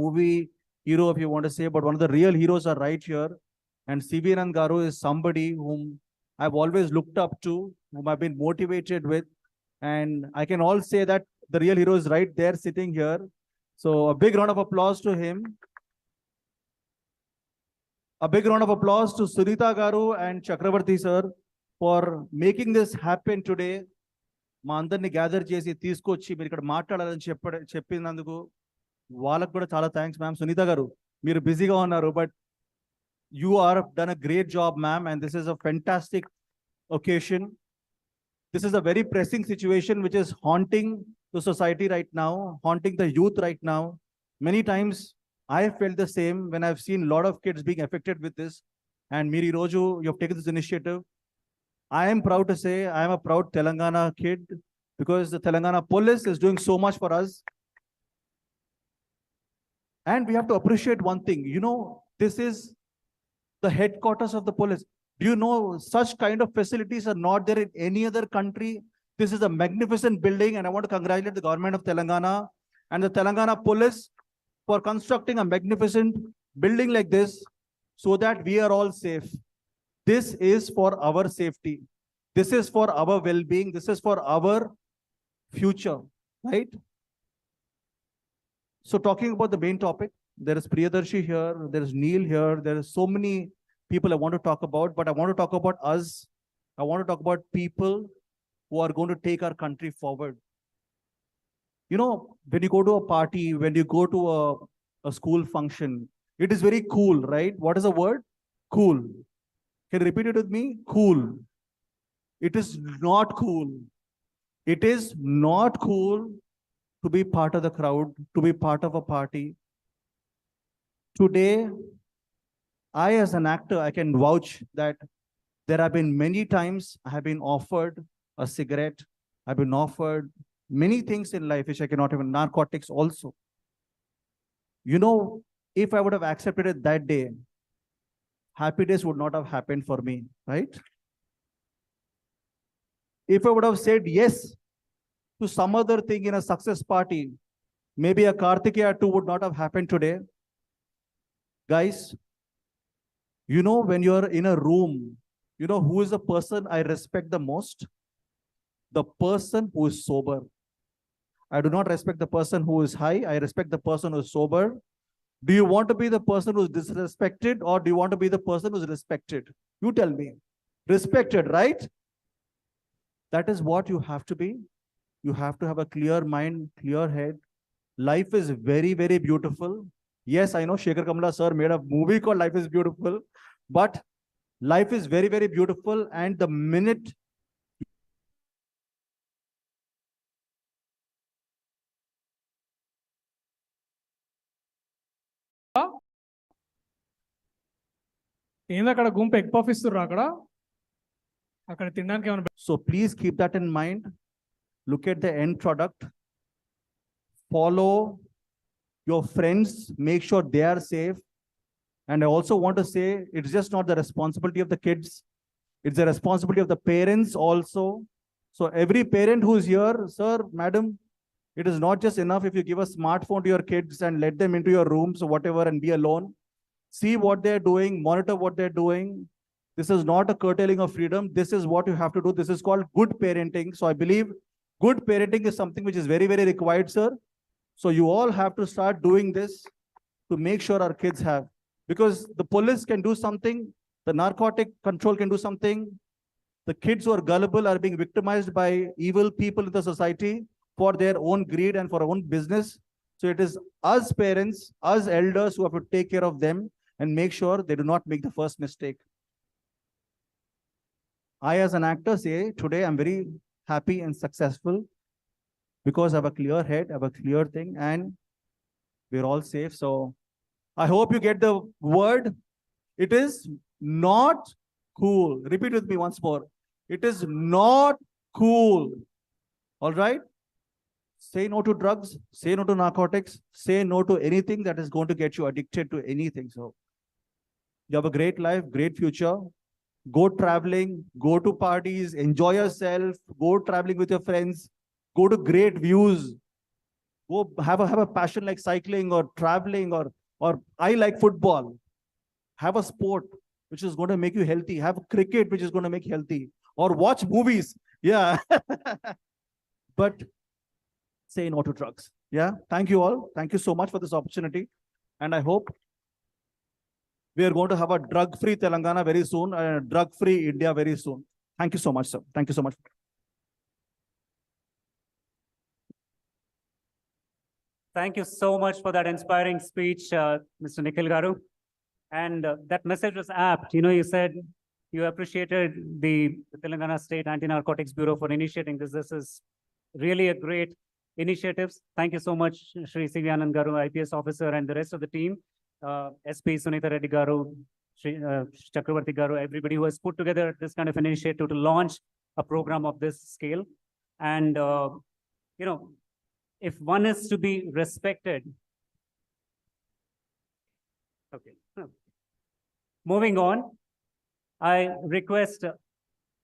movie hero, if you want to say, but one of the real heroes are right here. And C.V. Anand Garu is somebody whom I've always looked up to, whom I've been motivated with. And I can all say that the real hero is right there sitting here. So a big round of applause to him. A big round of applause to Sunita Garu and Chakravarti sir for making this happen today. మా అందరిని gather చేసి తీసుకొచ్చి మీరు ఇక్కడ మాట్లాడాలని చెప్పినందుకు వాళ్ళకు కూడా చాలా థ్యాంక్స్ మ్యామ్. సునీత గారు మీరు బిజీగా ఉన్నారు, but you are done a great job ma'am, and this is a fantastic occasion. This is a very pressing situation which is haunting the society right now, haunting the youth right now. Many times I felt the same when I've seen a lot of kids being affected with this. And Miri Roju, you have taken this initiative. I am proud to say I am a proud Telangana kid because the Telangana police is doing so much for us. And we have to appreciate one thing. You know, this is the headquarters of the police. Do you know such kind of facilities are not there in any other country? This is a magnificent building, and I want to congratulate the government of Telangana and the Telangana police for constructing a magnificent building like this so that we are all safe. This is for our safety. This is for our well-being. This is for our future, right? So talking about the main topic, there is Priyadashi here, there is Neil here, there is so many people I want to talk about, but I want to talk about us. I want to talk about people who are going to take our country forward. You know, when you go to a party, when you go to a school function, it is very cool, right? What is the word? Cool. Can you repeat it with me? Cool. It is not cool. It is not cool to be part of the crowd, to be part of a party. Today, I, as an actor, I can vouch that there have been many times I have been offered a cigarette. I've been offered many things in life which I cannot even, narcotics also. You know, if I would have accepted it that day, happiness would not have happened for me, right? If I would have said yes to some other thing in a success party, maybe a Kartikeya 2 would not have happened today. Guys, you know, when you're in a room, you know who is the person I respect the most? The person who is sober. I do not respect the person who is high. I respect the person who is sober. Do you want to be the person who is disrespected, or do you want to be the person who is respected? You tell me. Respected, right? That is what you have to be. You have to have a clear mind, clear head. Life is very, very beautiful. Yes, I know Shekhar Kamla sir made a movie called Life is Beautiful, but life is very, very beautiful. And the minute ఏంది అక్కడ గుంపు egg puff ఇస్తుర్రు అక్కడ తినడానికి ఏమైనా. So please keep that in mind. Look at the end product. Follow your friends. Make sure they are safe. And I also want to say, it's just not the responsibility of the kids. It's the responsibility of the parents also. So every parent who is here, sir, madam, it is not just enough if you give a smartphone to your kids and let them into your rooms or whatever and be alone. See what they're doing, monitor what they're doing. This is not a curtailing of freedom. This is what you have to do. This is called good parenting. So I believe good parenting is something which is very, very required, sir. So you all have to start doing this to make sure our kids have. Because the police can do something, the narcotic control can do something. The kids who are gullible are being victimized by evil people in the society for their own greed and for our own business. So it is us parents, us elders who have to take care of them and make sure they do not make the first mistake. I, as an actor, say today I'm very happy and successful because I have a clear head, I have a clear thing, and we're all safe. So I hope you get the word. It is not cool. Repeat with me once more. It is not cool. All right? Say no to drugs, say no to narcotics, say no to anything that is going to get you addicted to anything. So you have a great life, great future. Go traveling, go to parties, enjoy yourself, go traveling with your friends, go to great views. Go have a passion like cycling or traveling, or I like football. Have a sport which is going to make you healthy. Have cricket which is going to make you healthy. Or watch movies. Yeah. But say no to drugs. Yeah. Thank you all. Thank you so much for this opportunity. And I hope we are going to have a drug-free Telangana very soon and a drug-free India very soon. Thank you so much, sir. Thank you so much. Thank you so much for that inspiring speech, Mr. Nikhil Garu. And that message was apt. You know, you said you appreciated the Telangana State Anti-Narcotics Bureau for initiating this. This is really a great initiative. Thank you so much, Shri C.V. Anand Garu, IPS officer, and the rest of the team. SP Sunitha Reddy Garu, Shri Chakravarti Garu, everybody who has put together this kind of initiative to launch a program of this scale. And, you know, if one is to be respected. Okay. Moving on, I request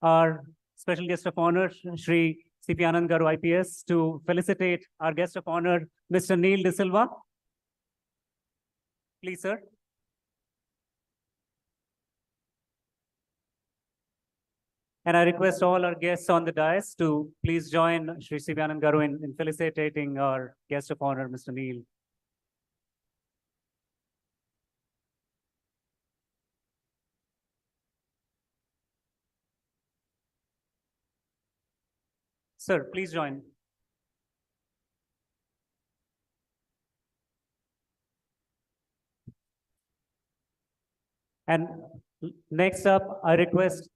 our special guest of honor, Shri C.P. Anand Garu, IPS, to felicitate our guest of honor, Mr. Neil De Silva. Please, sir. And I request all our guests on the dais to please join Shri C.V. Anand Garu in felicitating our guest of honor, Mr. Neil. Sir, please join. And next up, I request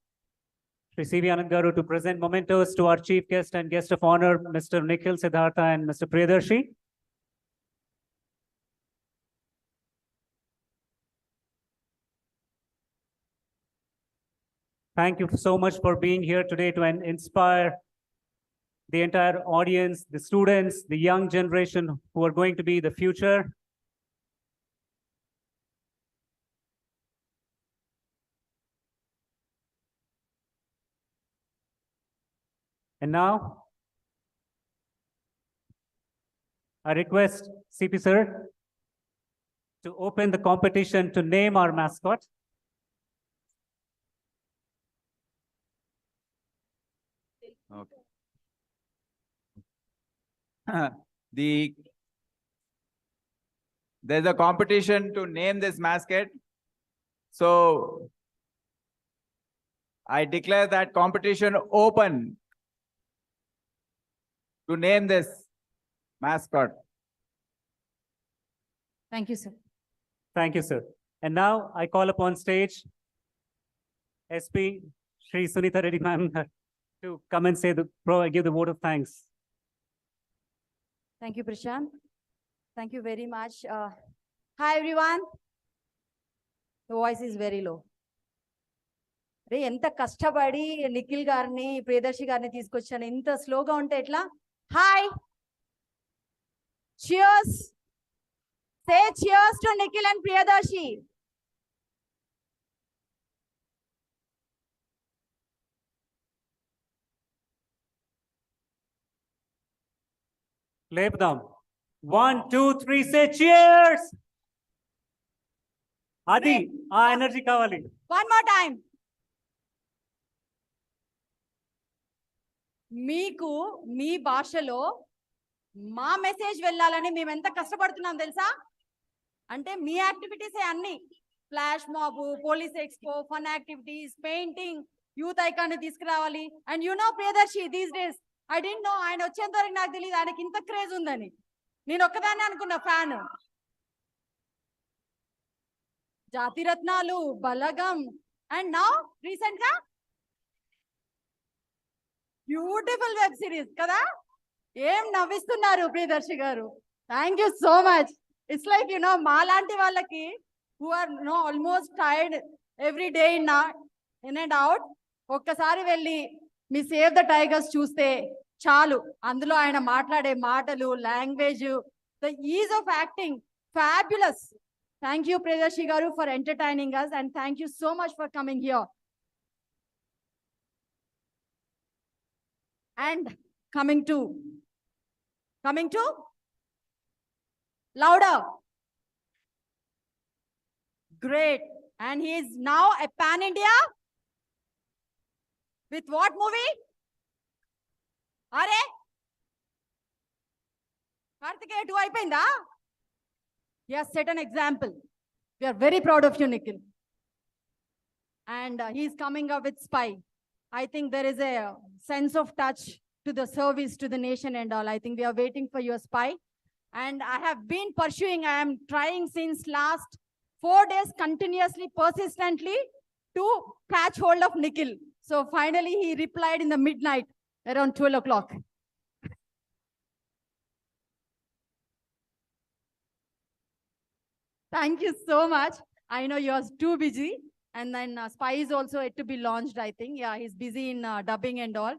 Shri C.V. Anand Garu to present mementos to our chief guest and guest of honor, Mr. Nikhil Siddhartha and Mr. Priyadashi. Thank you so much for being here today to inspire the entire audience, the students, the young generation who are going to be the future. And now, I request CP sir to open the competition to name our mascot. Okay. There's a competition to name this mascot. So I declare that competition open to name this mascot. Thank you, sir. Thank you, sir. And now I call upon stage SP Shri Sunitha Reddy ma'am to come and say give the vote of thanks. Thank you, Prashant. Thank you very much. Hi, everyone. The voice is very low. రే ఎంత కష్టపడి నిఖిల్ గారిని ప్రియదర్శి గారిని తీసుకొచ్చాను ఇంత స్లోగా ఉంటే ఎట్లా hi cheers say cheers to Nikhil and Priyadashi. లేపుదాం 1 2 3 say cheers. అది ఆ ఎనర్జీ కావాలి. One more time. మీకు మీ భాషలో మా మెసేజ్ వెళ్ళాలని మేము ఎంత కష్టపడుతున్నాం తెలుసా అంటే మీ యాక్టివిటీసే అన్ని flash mob police expo fun activities painting youth icon తీసుకురావాలి and you know Priyadarshi these days I don't know ఆయన వచ్చేంత వరకు నాకు తెలియదు ఆయనకి ఇంత క్రేజ్ ఉందని నేను ఒక్కదాన్ని అనుకున్న fan Jathi Ratnalu Balagam and now recent గా బ్యూటిఫుల్ వెబ్ సిరీస్ కదా ఏం నవ్విస్తున్నారు Priyadarshi garu thank you so much it's like you know మాలాంటి వాళ్ళకి who are no almost tired every day in and out ఒక్కసారి వెళ్ళి మీ సేవ్ ద టైగర్స్ చూస్తే చాలు అందులో ఆయన మాట్లాడే మాటలు language the ease of acting fabulous thank you Priyadarshi garu for entertaining us and thank you so much for coming here. And coming to Louder. Great. And he is now a pan-India. With what movie? Are? Kartikeya 2 అయిపోయిందా? He has set an example. We are very proud of you, Nikhil. And he is coming up with Spy. I think there is a sense of touch to the service to the nation and all. I think we are waiting for your Spy. And I have been pursuing, I am trying since last 4 days continuously, persistently to catch hold of Nikhil. So finally he replied in the midnight around 12 o'clock. Thank you so much. I know you are too busy. And then Spy is also yet to be launched, I think. Yeah, he's busy in dubbing and all.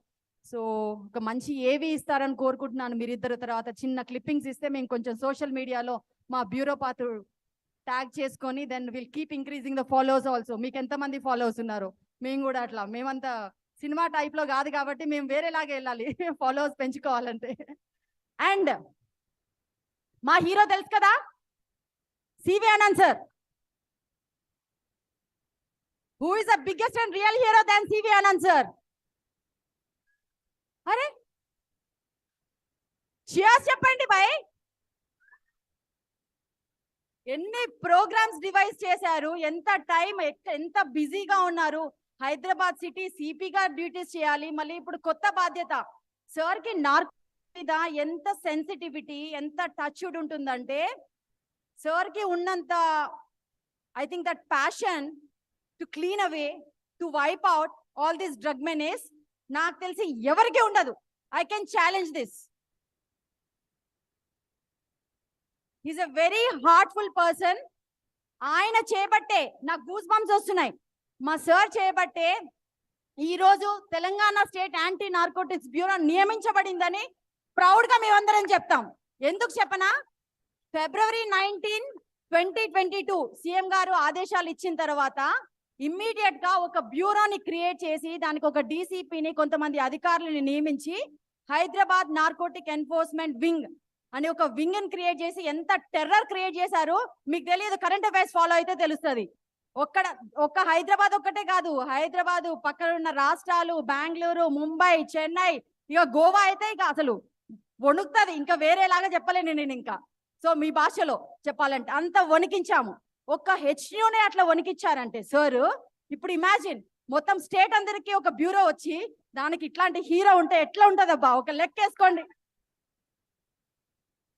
So ఒక మంచి ఏవి ఇస్తారని కోరుకుంటున్నాను. మీరిద్దరు తర్వాత చిన్న clippings ఇస్తే మేము కొంచెం సోషల్ మీడియాలో మా బ్యూరో పాత్ర ట్యాగ్ చేసుకొని then will keep increasing the followers also. మీకు ఎంతమంది ఫాలోవర్స్ ఉన్నారు? మేము కూడా అట్లా, మేమంతా సినిమా టైప్లో కాదు కాబట్టి మేము వేరేలాగా వెళ్ళాలి ఫాలోవర్స్ పెంచుకోవాలంటే. అండ్ మా హీరో తెలుసు కదా, CV Anand sir. Who is the biggest and real hero than CV Anand sir? Are? Cheers చెప్పండి భయ్. ఎన్ని ప్రోగ్రామ్స్ డివైస్ చేశారు, ఎంత టైం, ఎంత బిజీగా ఉన్నారు. హైదరాబాద్ సిటీ సిపిగా డ్యూటీస్ చేయాలి, మళ్ళీ ఇప్పుడు కొత్త బాధ్యత. సార్ కి నార్క్ మీద ఎంత సెన్సిటివిటీ, ఎంత టచ్ ఉంటుందంటే సార్ కి ఉన్నంత I think that passion to clean away, to wipe out all this drug menace, నాకు తెలిసి ఎవరికి ఉండదు. I can challenge this. He's a very heartful person. ఆయన చేయబట్టే నాకు గూస్ బంప్స్ వస్తున్నాయి. మా సార్ చేయబట్టే ఈరోజు Telangana state anti narcotics bureau నియమించబడిందని ప్రౌడ్ గా మేమందరం చెప్తాం. ఎందుకు చెప్పనా, February 19, 2022 సీఎం గారు ఆదేశాలు ఇచ్చిన తర్వాత ఇమ్మీడియట్ గా ఒక బ్యూరోని క్రియేట్ చేసి దానికి ఒక డీసీపీని, కొంతమంది అధికారులను నియమించి హైదరాబాద్ నార్కోటిక్ ఎన్ఫోర్స్మెంట్ వింగ్ అని ఒక వింగ్ ని క్రియేట్ చేసి ఎంత టెర్రర్ క్రియేట్ చేశారు మీకు తెలియదు. కరెంట్ అఫైర్స్ ఫాలో అయితే తెలుస్తుంది. ఒక్క హైదరాబాద్ ఒక్కటే కాదు, హైదరాబాద్ పక్కన ఉన్న రాష్ట్రాలు, బెంగళూరు, ముంబై, చెన్నై, ఇక గోవా అయితే ఇక అసలు వణుకుతుంది. ఇంకా వేరేలాగా చెప్పలేను నేను ఇంకా. సో మీ భాషలో చెప్పాలంటే అంత వణికించాము. ఒక్క హెచ్న్యూనే అట్లా వణికిచ్చారంటే సార్, ఇప్పుడు ఇమాజిన్ మొత్తం స్టేట్ అందరికీ ఒక బ్యూరో వచ్చి దానికి ఇట్లాంటి హీరో ఉంటే ఎట్లా ఉంటుందబ్బా, ఒక లెక్కేసుకోండి.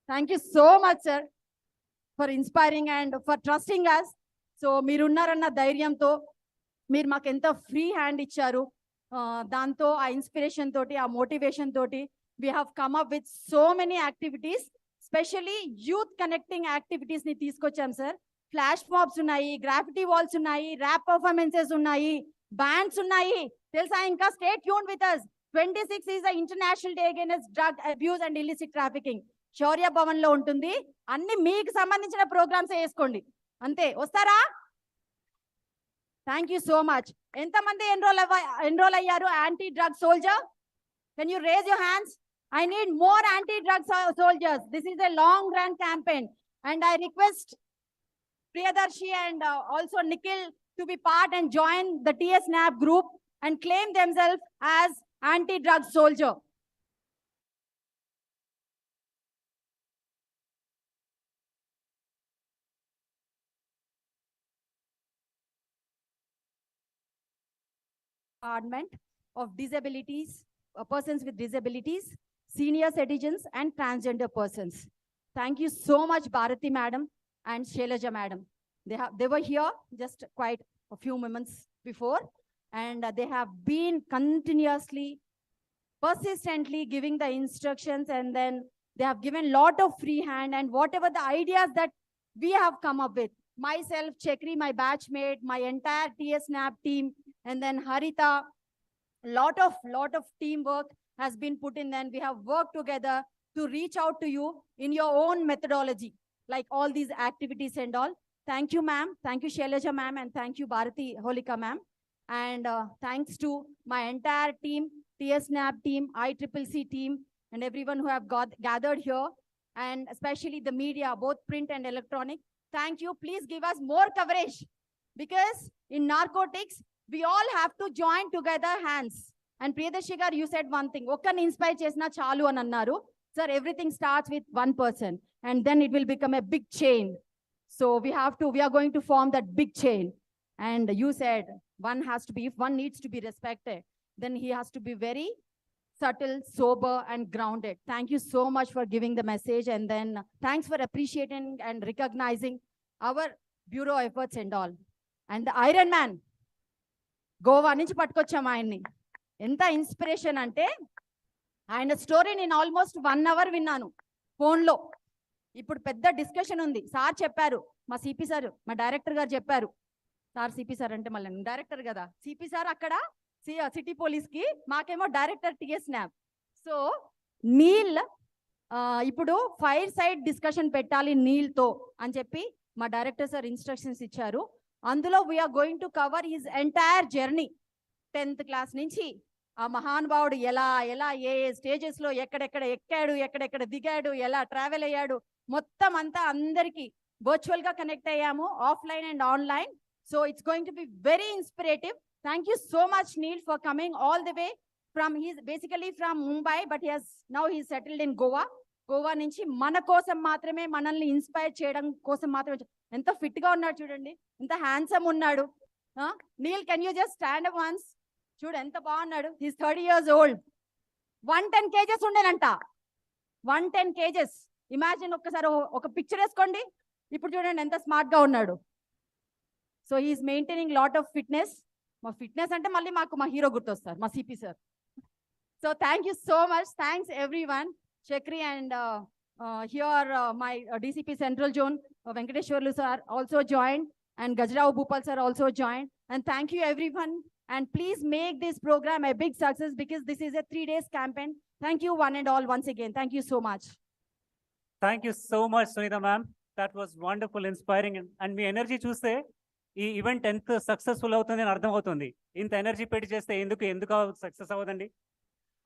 Thank you so much sir for inspiring and for trusting us. So మీరున్నారన్న ధైర్యంతో మీరు మాకు ఎంత ఫ్రీ హ్యాండ్ ఇచ్చారు, దాంతో ఆ ఇన్స్పిరేషన్ తోటి, ఆ మోటివేషన్ తోటి we have come up with so many activities, specially youth connecting activities ని తీసుకొచ్చాం సార్. ఫ్లాష్ మాబ్స్ ఉన్నాయి, గ్రాఫిటీ వాల్స్ ఉన్నాయి, ర్యాప్ పర్ఫార్మెన్సెస్ ఉన్నాయి, బ్యాండ్స్ ఉన్నాయి. తెలుసా ఇంకా? Stay tune with us. 26 is the International Day Against Drug Abuse and Illicit Trafficking. Shaurya Bhavan లో ఉంటుంది. అన్ని మీకు సంబంధించిన ప్రోగ్రామ్స్ వేసుకోండి అంతే. వస్తారా? Thank you so much. ఎంతమంది ఎన్రోల్ అయ్యారు anti drug soldier? Can you raise your hands? I need more anti-drug soldiers. This is a long run campaign and I request Priyadashi and also Nikhil to be part and join the TSNAP group and claim themselves as anti-drug soldier. Department of Disabilities, persons with disabilities, senior citizens and transgender persons. Thank you so much, Bharati madam and Shailaja madam. They were here just quite a few moments before, and they have been continuously, persistently giving the instructions, and then they have given lot of free hand, and whatever the ideas that we have come up with, myself, Chekri, my batchmate, my entire TSNAP team, and then Harita, lot of teamwork has been put in, and we have worked together to reach out to you in your own methodology, like all these activities and all. Thank you, ma'am. Thank you, Shailaja ma'am, and thank you, Bharati Holika ma'am. And thanks to my entire team, TSNAP team, ICCC team, and everyone who have gathered here. and especially the media, both print and electronic. Thank you. Please give us more coverage, because in narcotics, we all have to join together hands. And Priyadashi garu, you said one thing. Okkarni inspire chesina chalu ani annaru. Sir, everything starts with one person, and then it will become a big chain. So we are going to form that big chain. And you said if one needs to be respected, then he has to be very subtle, sober, and grounded. Thank you so much for giving the message. And then thanks for appreciating and recognizing our bureau efforts and all. And the Iron Man, Goa నుంచి పట్టుకొచ్చాం ఆయన్ని. ఎంత inspiration అంటే, ఆయన story నేను almost 1 hour విన్నాను ఫోన్లో. ఇప్పుడు పెద్ద డిస్కషన్ ఉంది. సార్ చెప్పారు, మా సిపి సార్, మా డైరెక్టర్ గారు చెప్పారు. సార్ సిపి సార్ అంటే మళ్ళీ డైరెక్టర్ కదా, సిపి సార్ అక్కడ సిటీ పోలీస్ కి, మాకేమో director TS NAB. So Neel ఇప్పుడు ఫైర్ సైడ్ డిస్కషన్ పెట్టాలి నీల్తో అని చెప్పి మా డైరెక్టర్ సార్ ఇన్స్ట్రక్షన్స్ ఇచ్చారు. అందులో we're going to cover his entire journey. 10th class నుంచి ఆ మహానుభావుడు ఎలా ఎలా ఏ స్టేజెస్ లో ఎక్కడెక్కడ ఎక్కాడు, ఎక్కడెక్కడ దిగాడు, ఎలా ట్రావెల్ అయ్యాడు, మొత్తం అంతా అందరికి వర్చువల్ గా కనెక్ట్ అయ్యాము, offline and online. So it's going to be very inspirative. Thank you so much, Neil, for coming all the way from, he's basically from Mumbai, but now he's settled in Goa. Goa నుంచి మన కోసం మాత్రమే, మనల్ని inspire చేయడం కోసం మాత్రమే. ఎంత fit గా ఉన్నాడు చూడండి, ఎంత హ్యాండ్సమ్ ఉన్నాడు. Neel, can you just stand up once? చూడు ఎంత బాగున్నాడు. He's 30 years old. 110 kgs ఉండేనంట. 110 kgs. ఇమాజిన్ ఒక్కసారి ఒక పిక్చర్ వేసుకోండి. ఇప్పుడు చూడండి ఎంత స్మార్ట్ గా ఉన్నాడు. So he's maintaining lot of fitness. మా ఫిట్నెస్ అంటే మళ్ళీ మాకు మా హీరో గుర్తొస్తారు, మా CP sir. So thank you so much. Thanks everyone. Chakri and here my DCP Central Zone, Venkateshwarlu sir also joined, and Gajrao Bhupal sir also joined. And thank you everyone. And please make this program a big success, because this is a 3 days campaign. Thank you one and all once again. Thank you so much. Thank you so much, Sunita ma'am. That was wonderful, inspiring. And me energy చూస్తే ఈ event ఎంత successful అవుతుంది అని అర్థం అవుతుంది. ఇంత energy పెట్టి చేస్తే ఎందుకు సక్సెస్ అవ్వదండి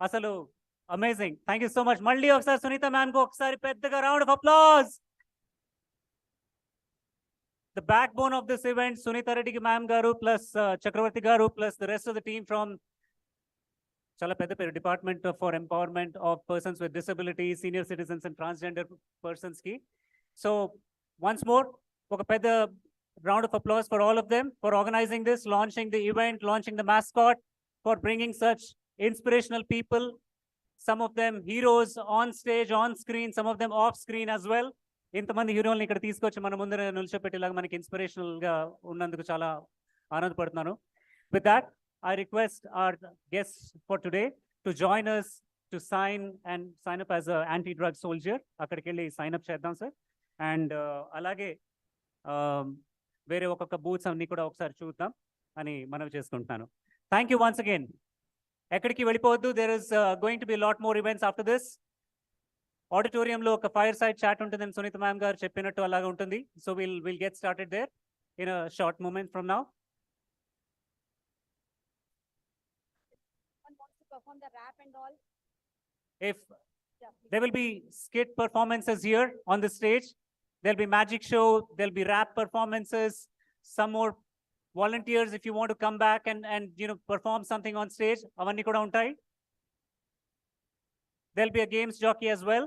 అసలు. Amazing. Thank you so much. మళ్ళీ ఒకసారి సునీత మ్యామ్ కు ఒకసారి పెద్దగా round of applause. The backbone of this event Sunitha Reddy ma'am garu plus Chakravarthi garu plus the rest of the team from చాలా పెద్ద పేరు, department for empowerment of persons with disability, senior citizens and transgender persons కి. So once more ఒక పెద్ద round of applause for all of them for organizing this, launching the event, launching the mascot, for bringing such inspirational people, some of them heroes on stage, on screen, some of them off screen as well. ఇంతమంది హీరోల్ని ఇక్కడ తీసుకొచ్చి మన ముందర నిల్చోపెట్టేలాగా మనకి inspirational గా ఉన్నందుకు చాలా ఆనందపడుతున్నాను. With that, I request our guests for today to join us to sign up as a anti-drug soldier. అక్కడికి వెళ్ళి సైన్ అప్ చేద్దాం సార్. అండ్ అలాగే వేరే ఒక్కొక్క బూత్స్ అన్ని కూడా ఒకసారి చూద్దాం అని మనవి చేసుకుంటున్నాను. Thank you once again. ఎక్కడికి వెళ్ళిపోవద్దు. There is going to be lot more events after this. ఆడిటోరియంలో ఒక ఫైర్ సైడ్ చాట్ ఉంటుందని సునీత మ్యామ్ గారు చెప్పినట్టు అలాగా ఉంటుంది. So will get started there in a short moment from now. If there will be skit performances here on the stage, there'll be magic show, there'll be rap performances, some more volunteers if you want to come back and perform something on stage. Avanni kuda untai. There'll be a games jockey as well.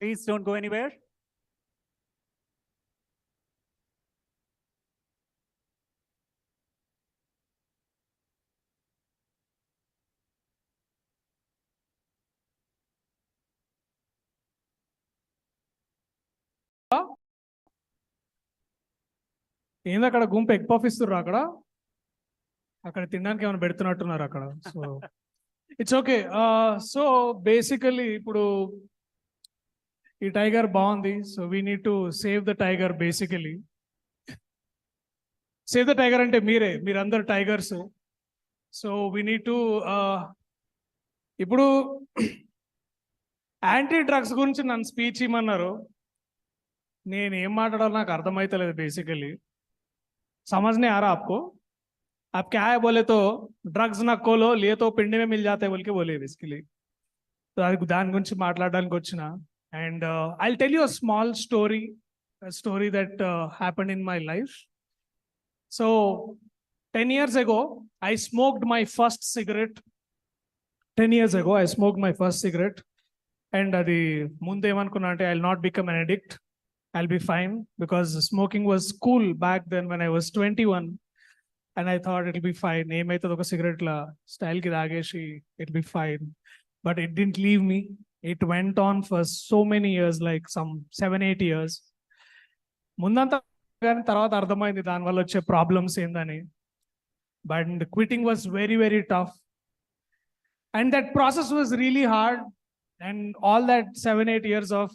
Please don't go anywhere. ఏంది అక్కడ గుంపు egg puff ఇస్తుర్రు అక్కడ తినడానికి ఏమైనా పెడుతున్నట్టున్నారు అక్కడ. So it's okay. So basically ఇప్పుడు ఈ tiger బాగుంది. So we need to save the tiger. Basically save the tiger అంటే మీరందరు tigers. So we need to ఇప్పుడు యాంటీ డ్రగ్స్ గురించి నన్ను స్పీచ్ ఇమ్మన్నారు. నేను ఏం మాట్లాడాలో నాకు అర్థమైతలేదు బేసికలీ. समझने आ रहा आपको? आप क्या है बोले तो డ్రగ్స్ నా కోలో లే తో పిండి మే మిల్ జాతే బోల్ కే బోలే బేసికలీ. సో అది దాని గురించి మాట్లాడడానికి వచ్చిన. And I tell you a small story that happened in my life. So 10 years ago I smoked my first cigarette. 10 years ago I smoked my first cigarette. And అది ముందు ఏమనుకున్నా అంటే I'll not become an addict. I'll be fine because smoking was cool back then when I was 21. And I thought it'll be fine. ఏమైతుంది ఒక cigarette లా style కి తాగేసి it'll be fine. But it didn't leave me. It went on for so many years, like some 7-8 years. ముందంతా కానీ తర్వాత అర్థమైంది దానివల్ల వచ్చే ప్రాబ్లమ్స్ ఏందని. But quitting was very, very tough. And that process was really hard. And all that 7-8 years of,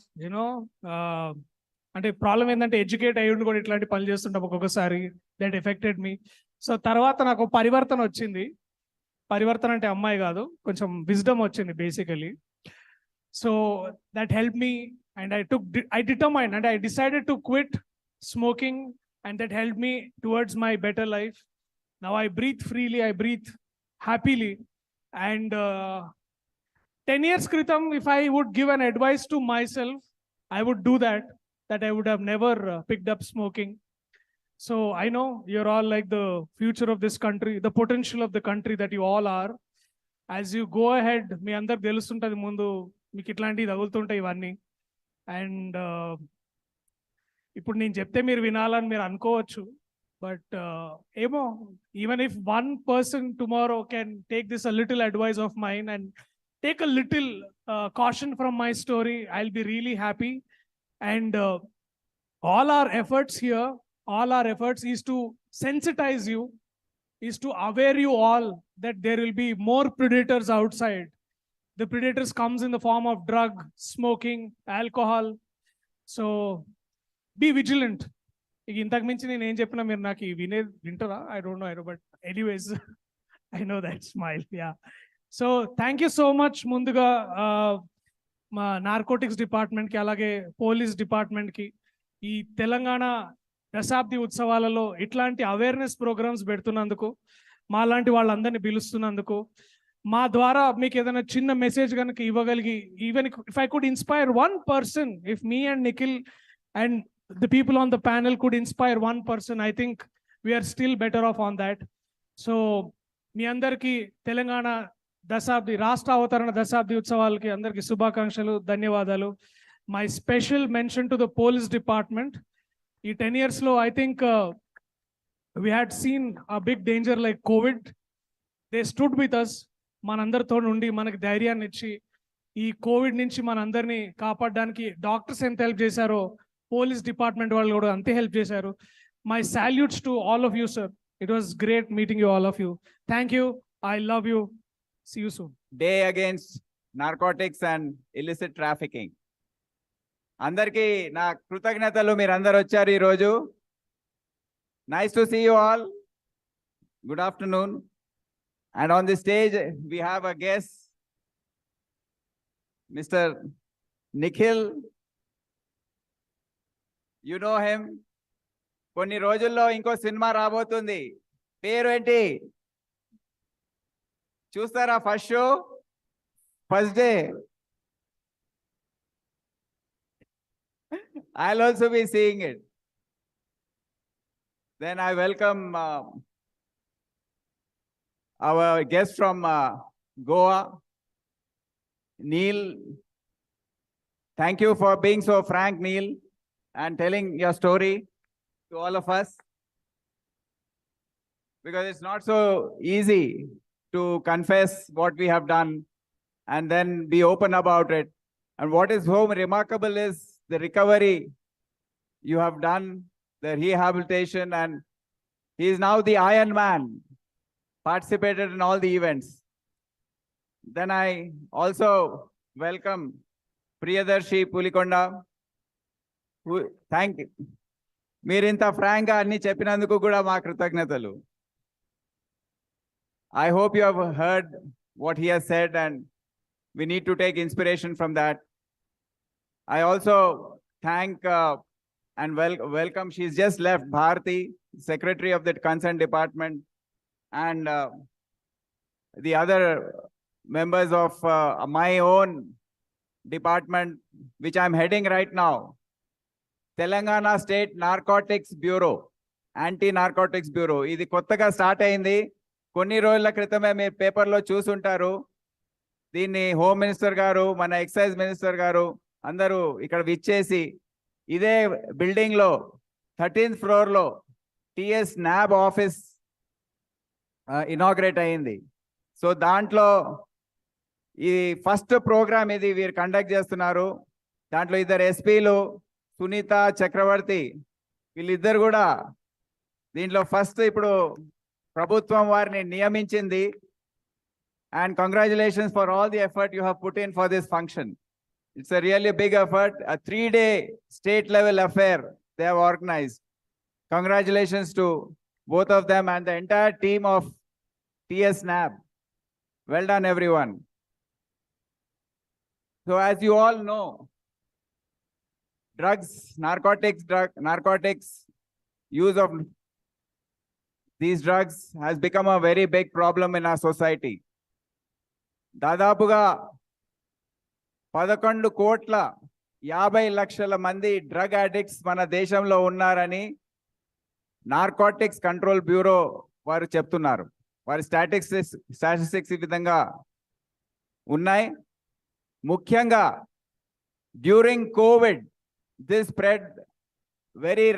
అంటే problem ఏంటంటే educate అయ్యి కూడా ఇట్లాంటి పనులు చేస్తుంటాం ఒక్కొక్కసారి. That affected me. సో తర్వాత నాకు పరివర్తన వచ్చింది. పరివర్తన అంటే అమ్మాయి కాదు, కొంచెం విజ్డమ్ వచ్చింది basically. So that help me and I determine and I decided to quit smoking and that help me towards my better life. Now I breathe freely, I breathe happily. And 10 years kritam, if I would give an advice to myself, I would do that I would have never picked up smoking. So I know you're all like the future of this country, the potential of the country that you all are. As you go ahead, మీ అందరికి తెలుస్తుంటది ముందు మీకు ఇట్లాంటివి తగులుతుంటాయి ఇవన్నీ. And ఇప్పుడు నేను చెప్తే మీరు వినాలని మీరు అనుకోవచ్చు. బట్ ఏమో, even if one person tomorrow can take this a little advice of mine and take a little caution from my story, I'll be really happy. And all our efforts here, all our efforts is to sensitize you, is to aware you all that there will be more predators outside. The predators comes in the form of drug, smoking, alcohol. So be vigilant. ఇంతకు మించి నేను ఏం చెప్పినా మీరు నాకు వింటారా? I don't know, but anyways, I know that smile. Yeah. So thank you so much ముందుగా మా నార్కోటిక్స్ డిపార్ట్మెంట్కి అలాగే పోలీస్ డిపార్ట్మెంట్కి ఈ తెలంగాణ దశాబ్ది ఉత్సవాలలో ఇట్లాంటి అవేర్నెస్ ప్రోగ్రామ్స్ పెడుతున్నందుకు, మా లాంటి వాళ్ళందరినీ పిలుస్తున్నందుకు, మా ద్వారా మీకు ఏదైనా చిన్న మెసేజ్ కనుక ఇవ్వగలిగి, even if I could inspire one person, if me and Nikhil and the people on the panel could inspire one person, I think we are still better off on that. So మీ అందరికీ తెలంగాణ దశాబ్ది రాష్ట్ర అవతరణ దశాబ్ది ఉత్సవాలకి అందరికీ శుభాకాంక్షలు, ధన్యవాదాలు. My special mention to the police department. ఈ 10 years లో I think we had seen a big danger like Covid. They stood with us, మనందరితో నుండి మనకి ధైర్యాన్ని ఇచ్చి ఈ కోవిడ్ నుంచి మనందరినీ కాపాడడానికి డాక్టర్స్ ఎంత హెల్ప్ చేశారో పోలీస్ డిపార్ట్మెంట్ వాళ్ళు కూడా అంతే హెల్ప్ చేశారు. My salutes to all of you sir. It was great meeting you all of you. Thank you. I love you. See you soon. Day against narcotics and illicit trafficking. అందరికీ నా కృతజ్ఞతలు, మీరు అందరు వచ్చారు ఈరోజు. Nice to see you all. Good afternoon. And on the stage we have a guest, Mr. Nikhil. You know him. కొన్ని రోజుల్లో ఇంకో సినిమా రాబోతుంది. పేరు ఏంటి చూస్తారా? First show, first day. I'll also be seeing it. Then I welcome our guest from Goa, Neil. Thank you for being so frank, Neil, and telling your story to all of us, because it's not so easy to confess what we have done and then be open about it. And what is so remarkable is the recovery you have done, the rehabilitation, and he is now the Iron Man, participated in all the events. Then I also welcome Priyadashi Pulikonda. Thank you. మీరింత ఫ్రాంక్గా అన్ని చెప్పినందుకు కూడా మా కృతజ్ఞతలు. I hope you have heard what he has said, and We need to take inspiration from that. I also thank and welcome, she's just left, Bharati, Secretary of the concerned department, and the other members of my own department, which I'm heading right now, Telangana State Narcotics Bureau, Anti-Narcotics Bureau. ఇది కొత్తగా start అయింది. కొన్ని రోజుల క్రితమే మీరు పేపర్లో చూసుంటారు. దీన్ని హోమ్ మినిస్టర్ గారు, మన ఎక్సైజ్ మినిస్టర్ గారు అందరూ ఇక్కడ విచ్చేసి ఇదే బిల్డింగ్లో 13th ఫ్లోర్లో టిఎస్ న్యాబ్ ఆఫీస్ ఇనాగ్రేట్ అయింది. సో దాంట్లో ఈ ఫస్ట్ ప్రోగ్రామ్ ఇది వీరు కండక్ట్ చేస్తున్నారు. దాంట్లో ఇద్దరు ఎస్పీలు, సునీత చక్రవర్తి, వీళ్ళిద్దరు కూడా దీంట్లో ఫస్ట్ ఇప్పుడు ప్రభుత్వం వారిని నియమించింది. And congratulations for all the effort you have put in for this function. It's a really big effort, a 3-day state level affair they have organized. Congratulations to both of them and the entire team of TS NAB. Well done, everyone. So as you all know, narcotics, use of these drugs has become a very big problem in our society. దాదాపుగా 11,50,00,000 మంది drug addicts మన దేశంలో ఉన్నారని narcotics control bureau వారు చెప్తున్నారు. వారి statistics ఈ విధంగా ఉన్నాయి. ముఖ్యంగా during Covid this spread very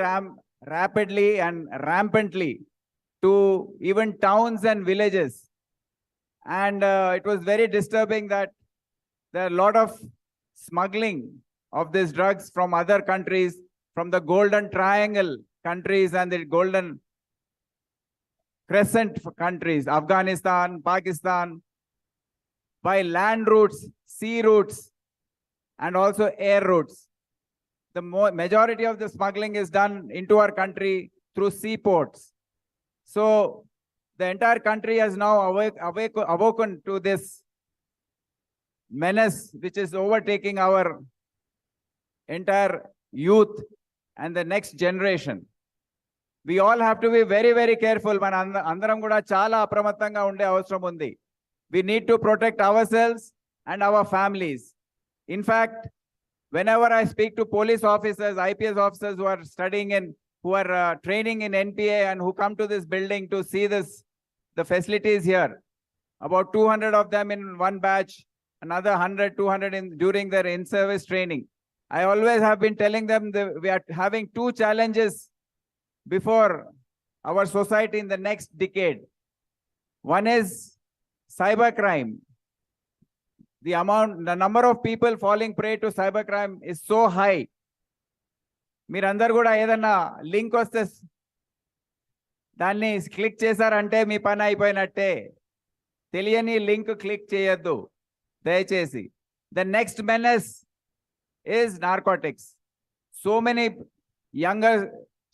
rapidly and rampantly to even towns and villages. And it was very disturbing that there are a lot of smuggling of these drugs from other countries, from the Golden Triangle countries and the Golden Crescent countries, Afghanistan, Pakistan, by land routes, sea routes, and also air routes. The majority of the smuggling is done into our country through seaports. So the entire country has now awoken to this menace which is overtaking our entire youth and the next generation. We all have to be very, very careful. Man andaram kuda chala apramatanga unde avasaram undi. We need to protect ourselves and our families. In fact, whenever I speak to police officers, IPS officers who are studying in, who are training in NPA and who come to this building to see the facilities here, about 200 of them in one batch, another 100, 200 during their in-service training. I always have been telling them that we are having two challenges before our society in the next decade. One is cybercrime. The number of people falling prey to cybercrime is so high. మీరందరూ కూడా ఏదన్నా link వస్తే దాన్ని click చేశారంటే మీ పని అయిపోయినట్టే. తెలియని link click చేయొద్దు దయచేసి. The next menace is narcotics. So many younger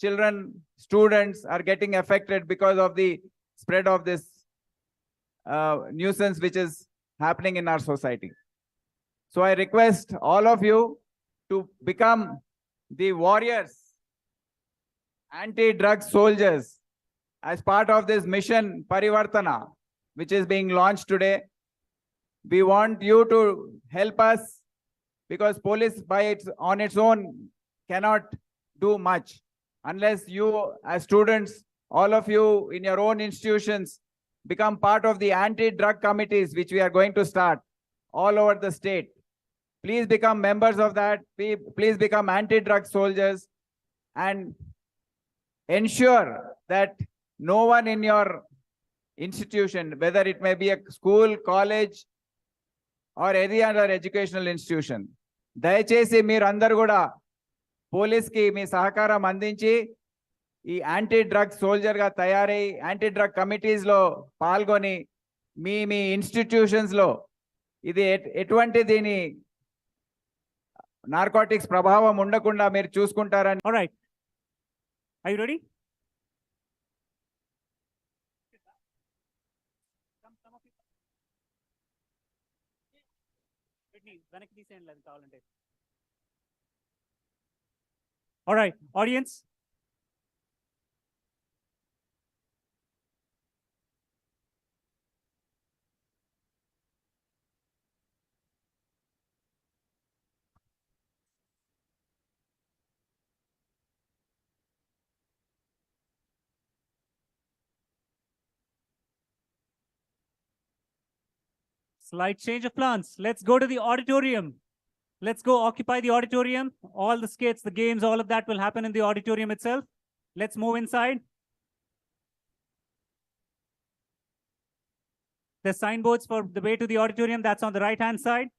children, students are getting affected because of the spread of this nuisance which is happening in our society. So I request all of you to become the warriors, anti-drug soldiers as part of this mission Parivartana, which is being launched today. We want you to help us, because police on its own cannot do much unless you as students, all of you in your own institutions, become part of the anti-drug committees which we are going to start all over the state. Please become members of that. Please become anti-drug soldiers and ensure that no one in your institution, whether it may be a school, college, or any other educational institution, దయచేసి మీరు అందరు కూడా పోలీస్కి మీ సహకారం అందించి ఈ anti drug సోల్జర్గా తయారై anti drug కమిటీస్లో పాల్గొని మీ మీ ఇన్స్టిట్యూషన్స్లో ఇది ఎటువంటి దీని నార్కోటిక్స్ ప్రభావం ఉండకుండా మీరు చూసుకుంటారని. All right. Are you ready? వెనక్కి తీసేయండి అది కావాలంటే. All right, audience. Slight change of plans. Let's go to the auditorium. Let's go occupy the auditorium. All the skits, the games, all of that will happen in the auditorium itself. Let's move inside. The signboards for the way to the auditorium, that's on the right-hand side.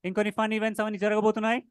ఇంకొన్ని fun events అవన్నీ జరగబోతున్నాయి.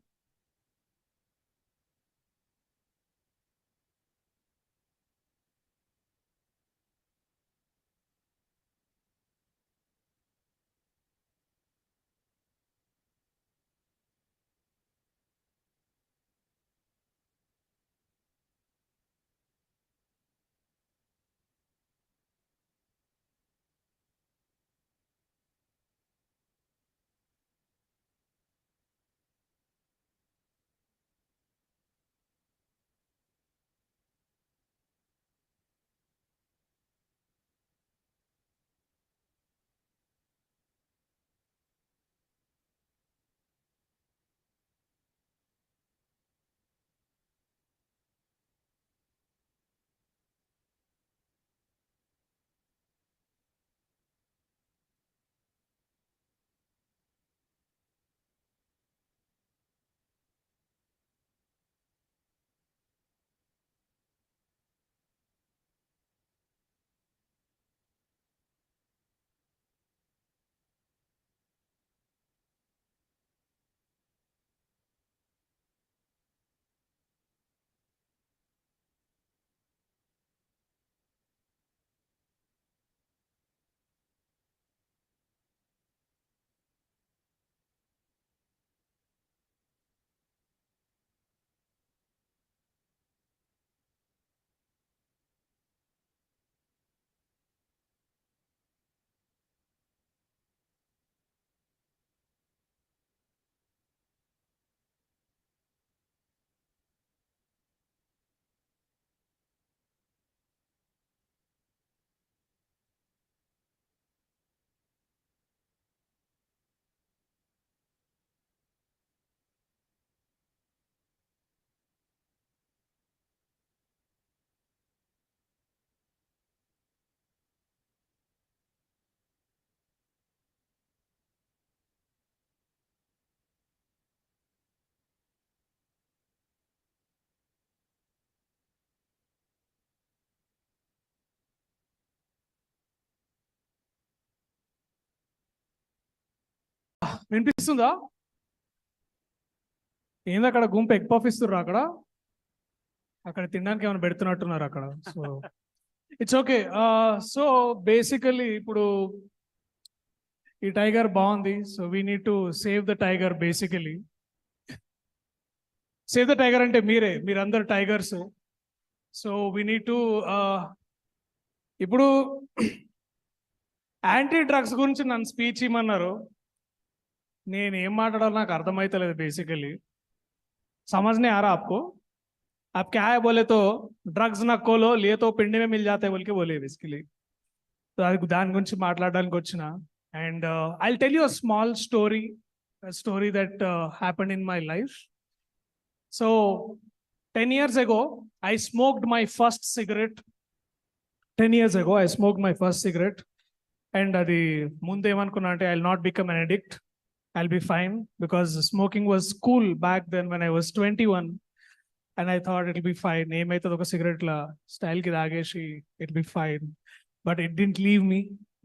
వినిపిస్తుందా? ఏంది అక్కడ గుంపు egg puff ఇస్తుర్రా అక్కడ? అక్కడ తినడానికి ఏమైనా పెడుతున్నట్టున్నారు అక్కడ. So it's okay. So basically ఇప్పుడు ఈ టైగర్ బాగుంది. So we need to save the tiger. Basically save the tiger అంటే మీరందరు tigers. So we need to ఇప్పుడు యాంటీ డ్రగ్స్ గురించి నన్ను స్పీచ్ ఇమ్మన్నారు. నేను ఏం మాట్లాడాలో నాకు అర్థమైతలేదు. బేసికలీ समझ नहीं आ रहा आपको? आप क्या है बोले तो ड्रग्स ना खोलो लिए तो पिंडी में मिल जाते हैं बोल के बोले बेसिकली. तो అది దాని గురించి మాట్లాడడానికి వచ్చిన. And I will tell you a small story that happened in my life. So 10 years ago I smoked my first cigarette. 10 years ago I smoked my first cigarette. And అది ముందు ఏమనుకున్నా అంటే I'll not become an addict. I'll be fine because smoking was cool back then when I was 21. And I thought it'll be fine. ఏమైతే ఒక cigarette లా style కి తాగేసి it'll be fine. But it didn't leave me.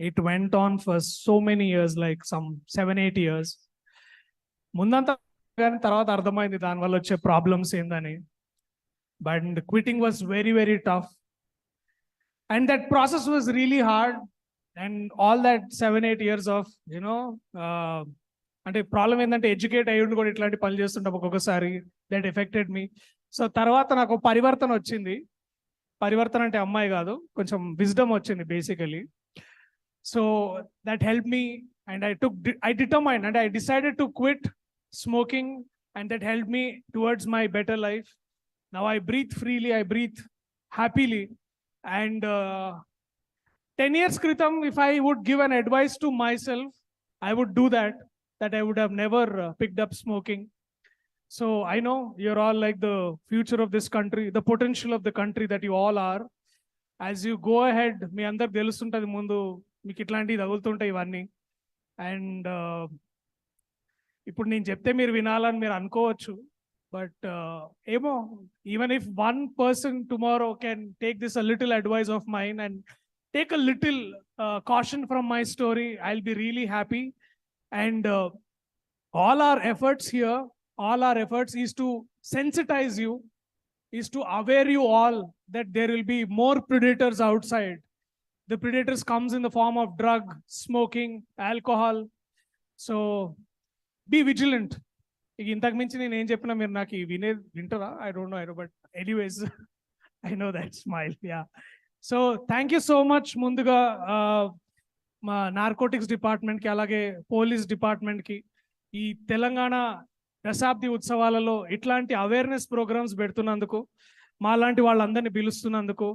It went on for so many years, like some 7-8 years. ముందంతా కానీ తర్వాత అర్థమైంది దానివల్ల వచ్చే ప్రాబ్లమ్స్ ఏందని. But quitting was very, very tough. And that process was really hard. And all that 7-8 years of, అంటే problem ఏంటంటే educate అయ్యి కూడా ఇట్లాంటి పనులు చేస్తుంటాం ఒక్కొక్కసారి. That affected me. సో తర్వాత నాకు పరివర్తన వచ్చింది. పరివర్తన అంటే అమ్మాయి కాదు, కొంచెం విజ్డమ్ వచ్చింది basically. So that help me and I determined and I decided to quit smoking, and that helped me towards my better life. Now I breathe freely, I breathe happily. And 10 years kritam, if I would give an advice to myself, I would do that I would have never picked up smoking. So I know you're all like the future of this country, the potential of the country that you all are. As you go ahead, మీ అందరికి తెలుస్తుంటది ముందు మీకు ఇట్లాంటివి తగులుతుంటాయి ఇవన్నీ. And ఇప్పుడు నేను చెప్తే మీరు వినాలని మీరు అనుకోవచ్చు, బట్ ఏమో, even if one person tomorrow can take this a little advice of mine and take a little caution from my story, I'll be really happy. And all our efforts here, all our efforts is to sensitize you, is to aware you all that there will be more predators outside. The predators comes in the form of drug, smoking, alcohol. So be vigilant. ఇంతకు మించి నేను ఏం చెప్పినా మీరు నాకు వింటారా? I don't know, but anyways, I know that smile. Yeah. So thank you so much ముందుగా మా నార్కోటిక్స్ డిపార్ట్మెంట్కి, అలాగే పోలీస్ డిపార్ట్మెంట్కి ఈ తెలంగాణ దశాబ్ది ఉత్సవాలలో ఇట్లాంటి అవేర్నెస్ ప్రోగ్రామ్స్ పెడుతున్నందుకు, మా లాంటి వాళ్ళందరినీ పిలుస్తున్నందుకు,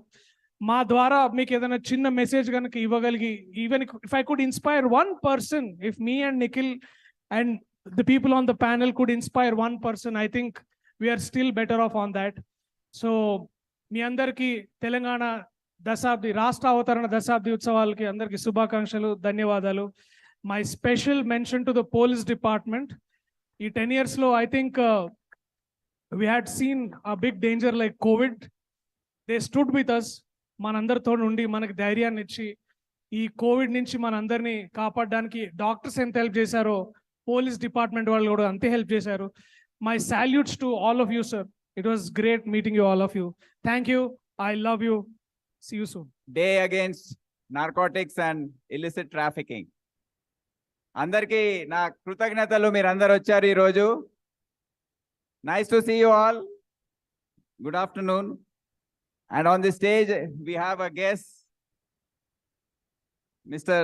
మా ద్వారా మీకు ఏదైనా చిన్న మెసేజ్ కనుక ఇవ్వగలిగి, even if I could inspire one person, if me and Nikhil and the people on the panel could inspire one person, I think we are still better off on that. So మీ అందరికీ తెలంగాణ దశాబ్ది, రాష్ట్ర అవతరణ దశాబ్ది ఉత్సవాలకి అందరికీ శుభాకాంక్షలు, ధన్యవాదాలు. My special mention to the police department. ఈ 10 years లో I think we had seen a big danger like COVID. They stood with us. మనందరితో నుండి మనకి ధైర్యాన్ని ఇచ్చి ఈ కోవిడ్ నుంచి మనందరినీ కాపాడడానికి డాక్టర్స్ ఎంత హెల్ప్ చేశారో, పోలీస్ డిపార్ట్మెంట్ వాళ్ళు కూడా అంతే హెల్ప్ చేశారు. My salutes to all of you sir. It was great meeting you all of you. Thank you. I love you. See you soon. Day against narcotics and illicit trafficking. అందరికీ నా కృతజ్ఞతలు, మీరందరూ వచ్చారు ఈరోజు. Nice to see you all. Good afternoon. And on the stage, we have a guest, Mr.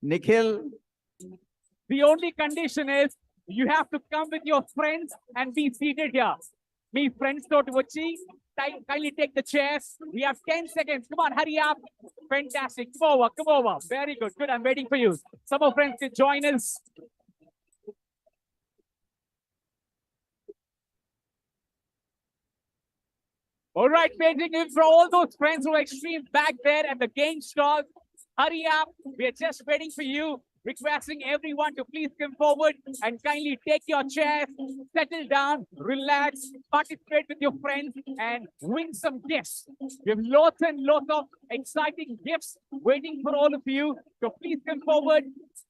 Nikhil. The only condition is you have to come with your friends and be seated here. Me friends toti vachi, kindly take the chairs. We have 10 seconds. Come on, hurry up. Fantastic. Come over, come over. Very good. Good. I'm waiting for you. Some of friends can join us. All right, waiting in for all those friends who are extreme back there at the game stall. Hurry up. We are just waiting for you. Requesting everyone to please come forward and kindly take your chairs, settle down, relax, participate with your friends, and win some gifts. We have lots and lots of exciting gifts waiting for all of you. So please come forward,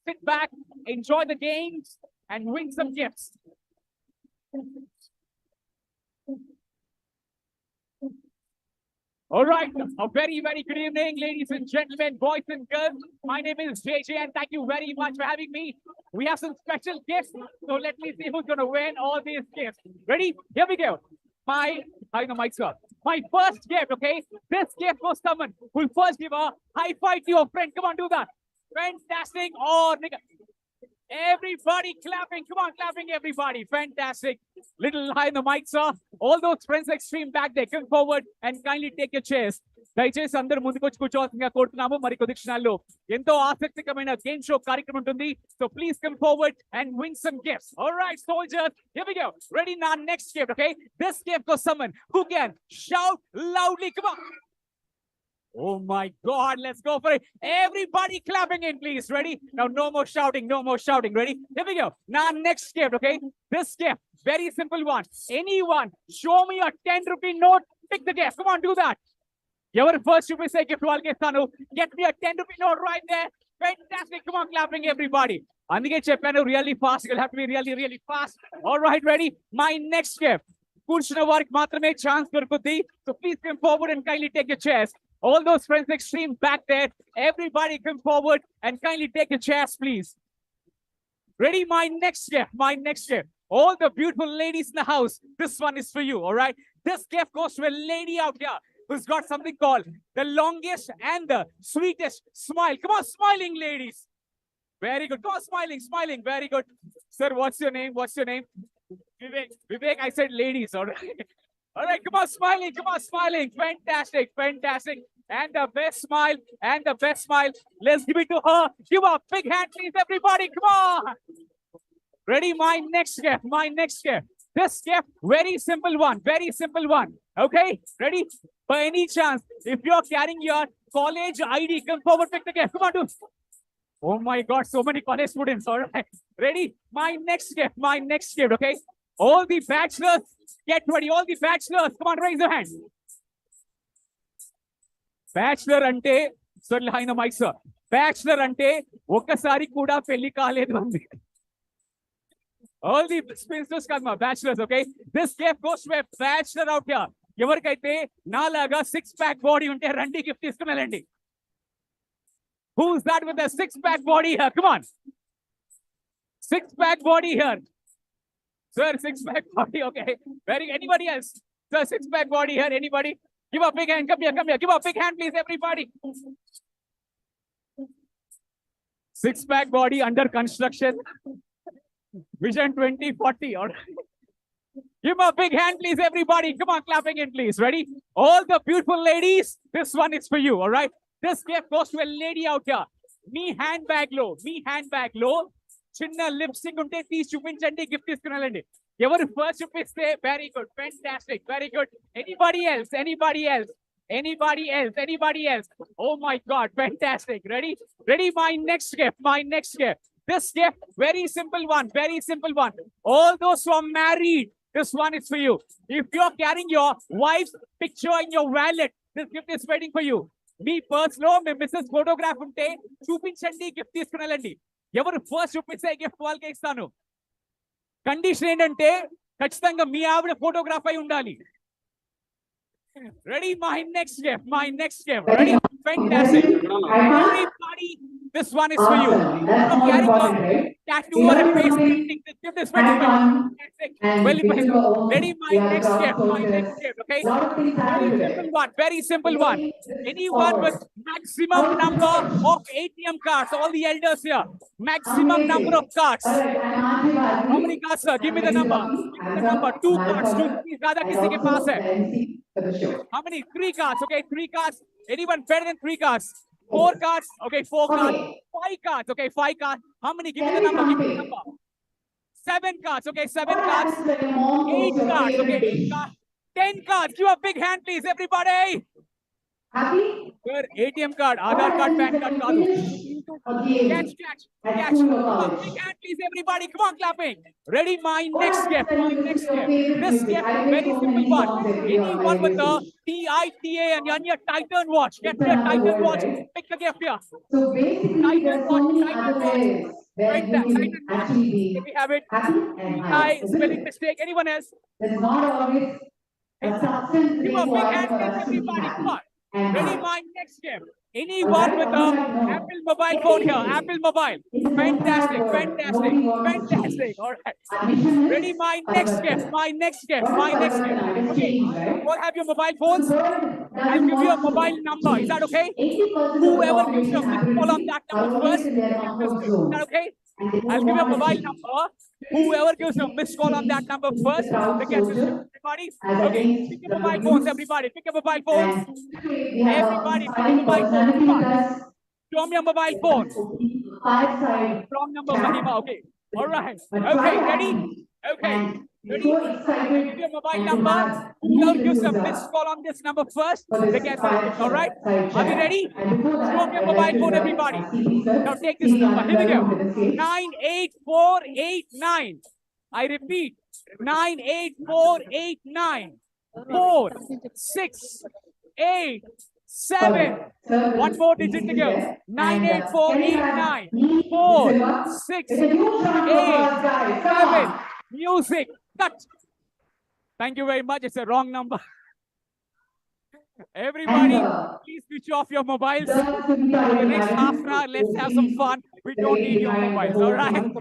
sit back, enjoy the games, and win some gifts. All right, a very, very good evening, ladies and gentlemen, boys and girls. My name is JJ, and thank you very much for having me. We have some special gifts, so let me see who's going to win all these gifts. Ready? Here we go. Hi, the mic's up. My first gift, okay? This gift for someone who'll first give a high five to your friend. Come on, do that. Fantastic. Oh, nigga. Everybody clapping. Come on, clapping, everybody. Fantastic. Little high in the mic, sir. All those friends extreme back there, come forward and kindly take your chairs. దయచేసి అందరూ ముందుకు వచ్చి కూర్చోవాల్సిందిగా కోరుతున్నాము. మరి కొద్ది క్షణాల్లో ఎంతో ఆసక్తికరమైన గేమ్ షో కార్యక్రమం ఉంటుంది. So please come forward and win some gifts. Alright soldiers, here we go. Ready? నా next gift, okay? This gift for someone who can shout loudly. Come on. Oh my God, let's go for it. Everybody clapping in, please. Ready? Now, no more shouting, no more shouting. Ready? Here we go. Now, next gift, okay? This gift, very simple one. Anyone, show me a 10-rupee note, pick the gift. Come on, do that. Your first rupee say gift, get me a 10-rupee note right there. Fantastic. Come on, clapping, everybody. Andike cheppanu, really fast. You'll have to be really, really fast. All right, ready? My next gift. Kurchuna variki maatrame chance dorukuddi. So please come forward and kindly take your chairs. All those friends extreme back there, everybody come forward and kindly take your chairs, please. Ready? My next gift, my next gift. All the beautiful ladies in the house, this one is for you, all right? This gift goes to a lady out here. who's got something called the longest and the sweetest smile. Come on, smiling ladies. Very good. Come on, smiling, smiling. Very good. Sir, what's your name? What's your name? Vivek. Vivek, I said ladies. All right. All right, come on, smiling. Come on, smiling. Fantastic, fantastic. And the best smile, and the best smile. Let's give it to her. Give a big hand, please, everybody. Come on. Ready? My next gift. My next gift. This gift, very simple one. Very simple one. Okay? Ready? By any chance, if you're carrying your college ID, come forward, pick the gift. Come on, dude. Oh my God, so many college students. All right. Ready? My next gift. My next gift. Okay? All the bachelors, get ready. All the bachelors, come on, raise your hand. Bachelor ante, sir, behind the mic, sir. Bachelor ante, ఒక్కసారి కూడా పెళ్లి కాలేదు అంది. All the spinsters come on, bachelors, okay? This gift goes to a bachelor out here. ఎవరికైతే నాలాగా 6-pack body ఉంటే రండి gift తీసుకుని వెళ్ళండి. Who's that with a 6-pack body here? Come on. 6-pack body here. Sir, 6-pack body, okay. Anybody else? Sir, 6-pack body here, anybody? Give a big hand, come here, come here. Give a big hand, please, everybody. 6-pack body under construction. Vision 2040, all right. Give a big hand, please, everybody. Come on, clapping in, please. Ready? All the beautiful ladies, this one is for you, all right? This gift goes to a lady out here. Me handbag low. చిన్న lipstick ఉంటే తీసి చూపించండి gift తీసుకున్నారండి ఎవరు first చూపిస్తే very good fantastic very good anybody else oh my god fantastic ready my next gift this gift very simple one all those who are married this one is for you if you're carrying your wife's picture in your wallet this gift is waiting for you me purse లో మీ missus photograph ఉంటే చూపించండి gift తీసుకున్నారండి ఎవరు first చూపిస్తే gift వాళ్ళకి ఇస్తాను condition ఏంటంటే ఖచ్చితంగా మీ ఆవిడ ఫోటోగ్రాఫ్ అయి ఉండాలి ready my next gift ready fantastic everybody this one is for you tattoo or a face painting this gift is fantastic ready my next gift okay very simple one anyone with maximum number of ATM cards all the elders here maximum number of cards how many cards sir give me the number 2 cards 2 ज़्यादा किसी के पास है how many 3 cards okay 3 cards anyone better than 3 cards 4 cards okay 4 cards 5 cards okay 5 cards how many give me the number 7 cards okay 7 cards 8 cards okay 8 cards 10 cards give a big hand please everybody happy sir ATM card Aadhaar card PAN card kaadu catch big hand please everybody come on clapping ready my next gift this gift very simple one anyone with the TITA and your Titan watch get your Titan watch pick the gift here so basically Titan watch right that Titan watch we have it I spelling mistake anyone else there's not always a substance give a big hand please everybody come on ready my next gift anyone with a Apple mobile phone here Apple mobile fantastic all right ready my next gift okay all have your mobile phones I'll give you a mobile number is that okay whoever gives you a missed call on that number first is that okay I'll give you a mobile number whoever gives you a missed call on that number first they get this everybody okay pick your mobile phones everybody pick your mobile phones everybody pick your mobile phones show me your mobile phone wrong number Mahima okay all right okay ready give your mobile number whoever gives a missed call on this number first they get this all right are we ready show me your mobile phone everybody now take this number here we go 98489 I repeat 98489 468 one more digit to go 98489 468 music cut thank you very much it's a wrong number everybody please switch off your mobiles for the next half an hour let's have some fun We don't need your mobiles, all right?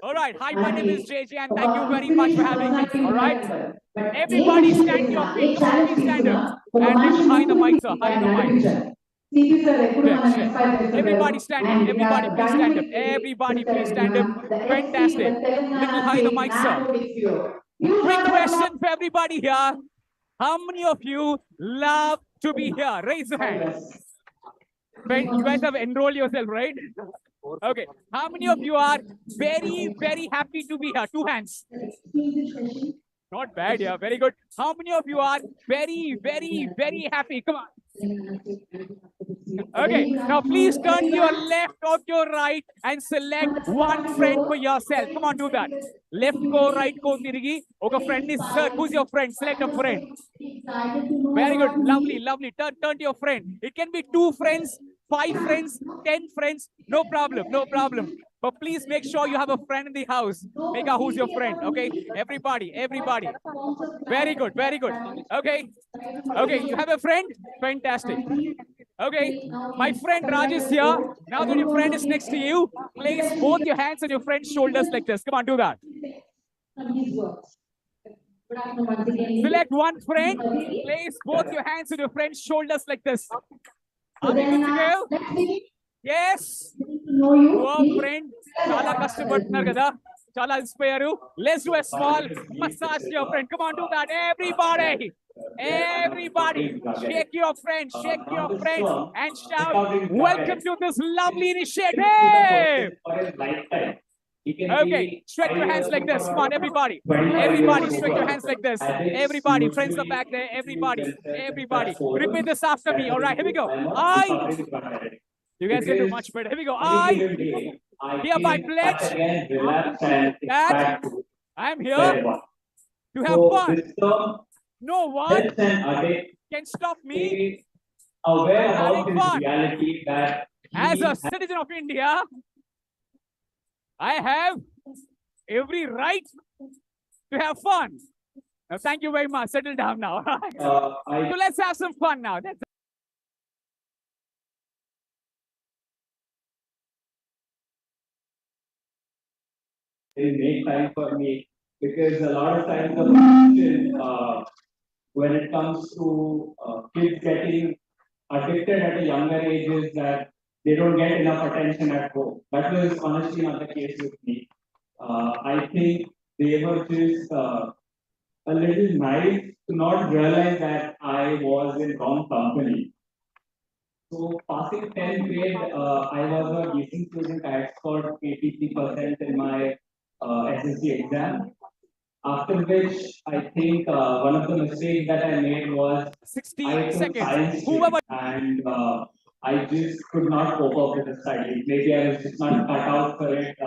All right. Hi, my name is JJ, and thank you very much for having me, all right? Everybody stand to your feet. Come on, please stand up. And little high the mic, sir. High the mic. Check. Everybody stand up. Everybody please stand up. Everybody please stand up. Fantastic. Little high the mic, sir. Quick question for everybody here. How many of you love to be here? Raise your hand. You guys have enrolled yourself, right? Okay. How many of you are very, very happy to be here? Two hands. Not bad, yeah. Very good. How many of you are very, very, very happy? Come on. Okay. Now please turn to your left or to your right and select one friend for yourself. Come on, do that. Left go, right go, tirigi. Okay, friend is sir. Who's your friend? Select a friend. Very good. Lovely, lovely. Turn to your friend. It can be 2 friends, 5 friends, 10 friends. No problem. No problem. But please make sure you have a friend in the house. Make out who's your friend. Okay. Everybody. Everybody. Very good. Very good. Okay. Okay. You have a friend? Fantastic. Okay. My friend Raj is here. Now that your friend is next to you, place both your hands on your friend's shoulders like this. Come on, do that. Select one friend. Place both your hands on your friend's shoulders like this. Are we good to go? Yes. Poor friend. Chala kashtapadtunnaru kada. Chala inspire. Let's do a small massage to your friend. Come on, do that. Everybody. Everybody. Shake your friend. Shake your friend. And shout, welcome to this lovely initiative. Okay, stretch your hands like this. Come on, everybody. Everybody, stretch your hands like this. Everybody, friends are back there. Everybody, everybody. Repeat this after me. All right, here we go. You guys can do much better. Here we go. I hereby pledge that I am here to have fun. No one can stop me from having fun. As a citizen of India, I have every right to have fun. Now, thank you very much. Settle down now. So let's have some fun now. They make time for me because a lot of times the passion, when it comes to kids getting addicted at a younger age is that they don't get enough attention at home. That was honestly not the case with me. I think they were just a little naive to not realize that I was in wrong company. So passing 10th grade, I was a decent student. I had scored 83% in my SSC exam. After which, I think one of the mistakes that I made was 60 seconds. Science and I just could not cope up with the studies. Maybe I was just not cut out for it.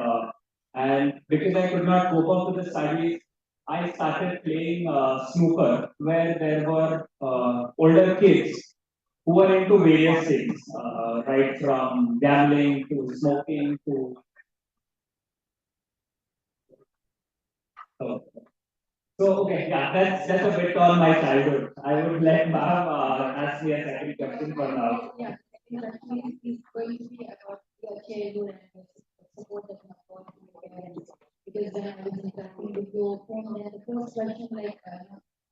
And because I could not cope up with the studies, I started playing snooker, where there were older kids who were into various things, right from gambling to smoking to. So okay, yeah, that's a bit on my childhood. I would let Ma'am ask me a second question for now. Yeah, it's going to be about your childhood and the support that you have got from your parents. Because when I was interacting with your phone, then the first question, like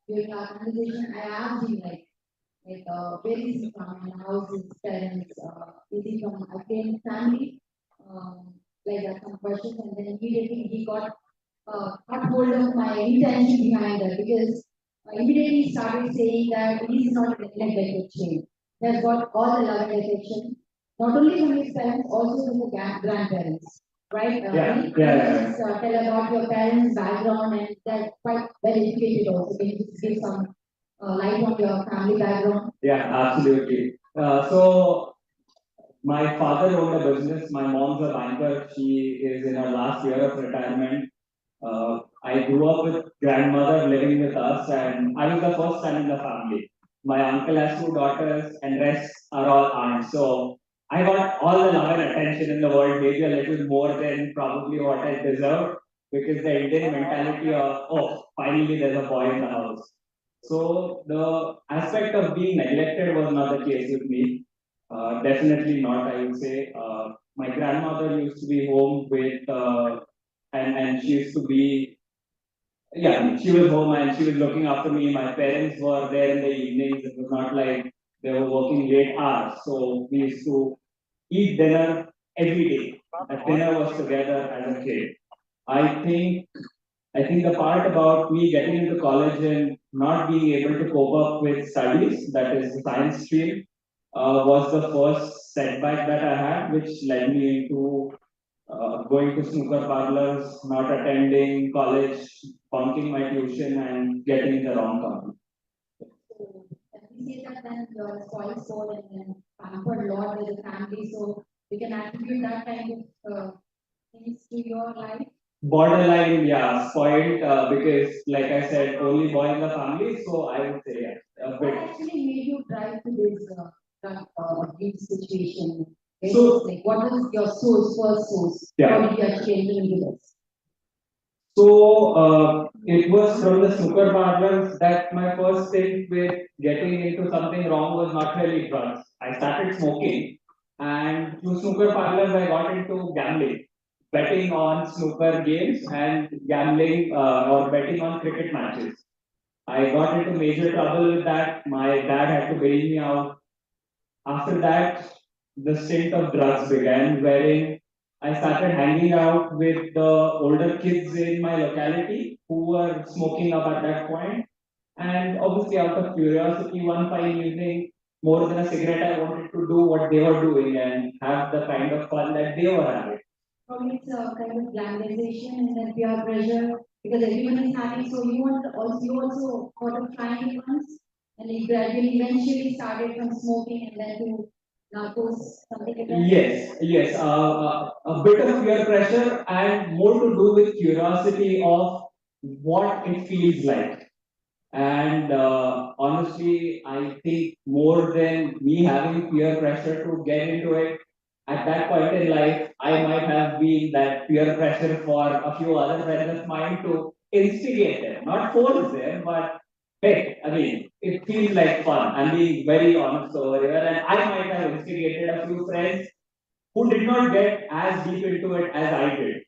during our conversation, I asked him where is he from and how's his parents? Is he from a same family? Some questions, and then immediately he got hold of my intention behind that, because immediately he started saying that he's not a neglected child. He has got all the love and affection, not only from his parents, also from the grandparents. Right? Can you tell about your parents' background, and that quite well educated also? Can you just give some light on your family background? Yeah, absolutely. So my father owned a business. My mom's a banker. She is in her last year of retirement. I grew up with grandmother living with us, and I was the first son in the family. My uncle has 2 daughters, and rest are all aunts. So I got all the love and attention in the world, maybe a little more than probably what I deserved, because the Indian mentality of, oh, finally there's a boy in the house. So the aspect of being neglected was not the case with me. Definitely not, I would say. My grandmother used to be home with, and she used to be, yeah, she was home and she was looking after me. My parents were there in the evenings. It was not like they were working late hours. So we used to eat dinner every day. At dinner was together as a kid. I think I think the part about me getting into college and not being able to cope up with studies, that is the science stream, was the first setback that I had, which led me into going to snooker parlors, not attending college, bunking my tuition, and getting in the wrong company. So, we say that then you're spoiled soul and then pampered a lot with the family, so we can attribute that kind of things to your life. Borderline, yeah, spoiled because, like I said, only boy in the family. So I would say, yeah, a What bit. actually made you drive to this abuse situation? So- Like, what was your source, first source? Yeah. How did you actually enter into this? So it was from the snooker parlors that my first stint with getting into something wrong was not really drugs. I started smoking, and through snooker parlors I got into gambling, betting on snooker games and gambling or betting on cricket matches. I got into major trouble with that. My dad had to bail me out. After that, the stint of drugs began, wherein I started hanging out with the older kids in my locality who were smoking up at that point. And obviously, out of curiosity, one fine evening, more than a cigarette, I wanted to do what they were doing and have the kind of fun that they were having. Probably it's a kind of glamorization and then peer pressure because everyone is having, so you also thought of trying it once and you gradually eventually started from smoking and then to narcos, something like that. Yes. A bit of peer pressure and more to do with curiosity of what it feels like. And honestly, I think more than me having peer pressure to get into it, at that point in life, I might have been that peer pressure for a few other friends of mine to instigate them, not force them, but hey, I mean, it feels like fun. I'm being very honest over here, and I might have instigated a few friends who did not get as deep into it as I did.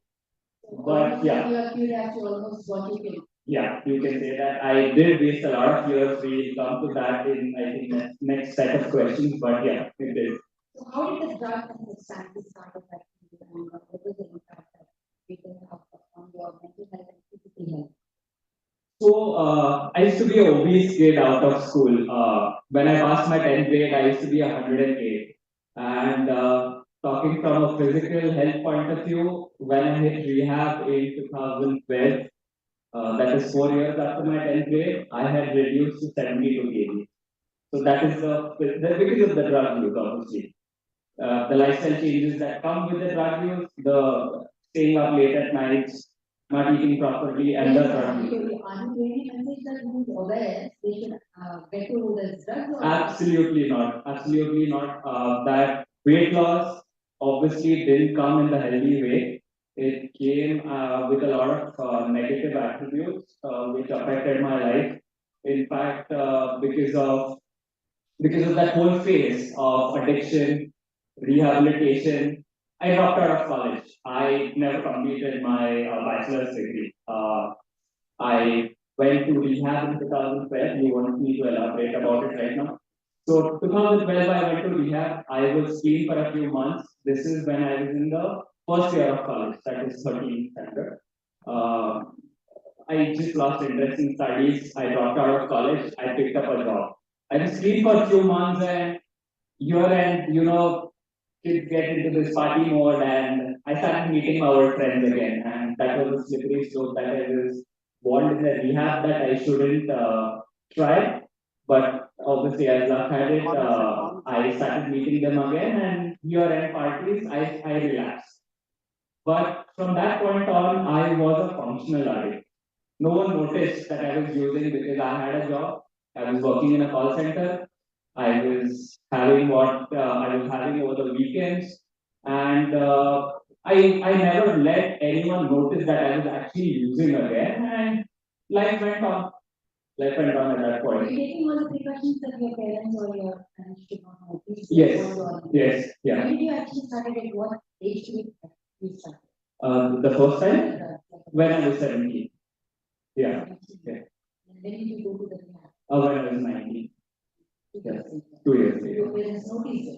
But yeah. You are curious to almost what you feel. Yeah, you can say that. I did waste a lot of years. We'll come to that in, I think, next set of questions. But yeah, it is. So how did the drug and the strategy start affecting you and what was the impact that we can have on your mental health and physical health? So I used to be an obese kid out of school. When I passed my 10th grade, I used to be 108. And talking from a physical health point of view, when I hit rehab in 2012, that is 4 years after my 10th grade, I had reduced to 72 kg. So that is because of the drug use, obviously. The lifestyle changes that come with the drug use, the staying up late at nights, not eating properly, and the drug use. Are you really message that who's aware they should get to this drug? Absolutely not. Absolutely not. That weight loss obviously didn't come in the healthy way. It came with a lot of negative attributes which affected my life. In fact, because of that whole phase of addiction, rehabilitation, I dropped out of college. I never completed my bachelor's degree. I went to rehab in 2012. You want me to elaborate about it right now? So 2012, I went to rehab. I was clean for a few months. This is when I was in the first year of college, that is 13th standard. I just lost interest in studies. I dropped out of college. I picked up a job. I was clean for a few months, and year end, kids get into this party mode, and I started meeting my old friends again, and that was a slippery slope that I was warned in the rehab that I shouldn't try. But obviously, as luck had it, I started meeting them again, and year end parties, I relapsed. But from that point on, I was a functional addict. No one noticed that I was using because I had a job. I was working in a call center. I was having what I was having over the weekends, and I never let anyone notice that I was actually using again, and life went on. life went on at that Are point. you taking all the precautions that your parents or your friends should not know? Please Yes, follow all. yes, yeah. When did you actually started at what age did you start? The first time when I was 17. Yeah, yeah. And when did you go to the rehab? When I was 19. Yeah, 2 years later. Your parents noticed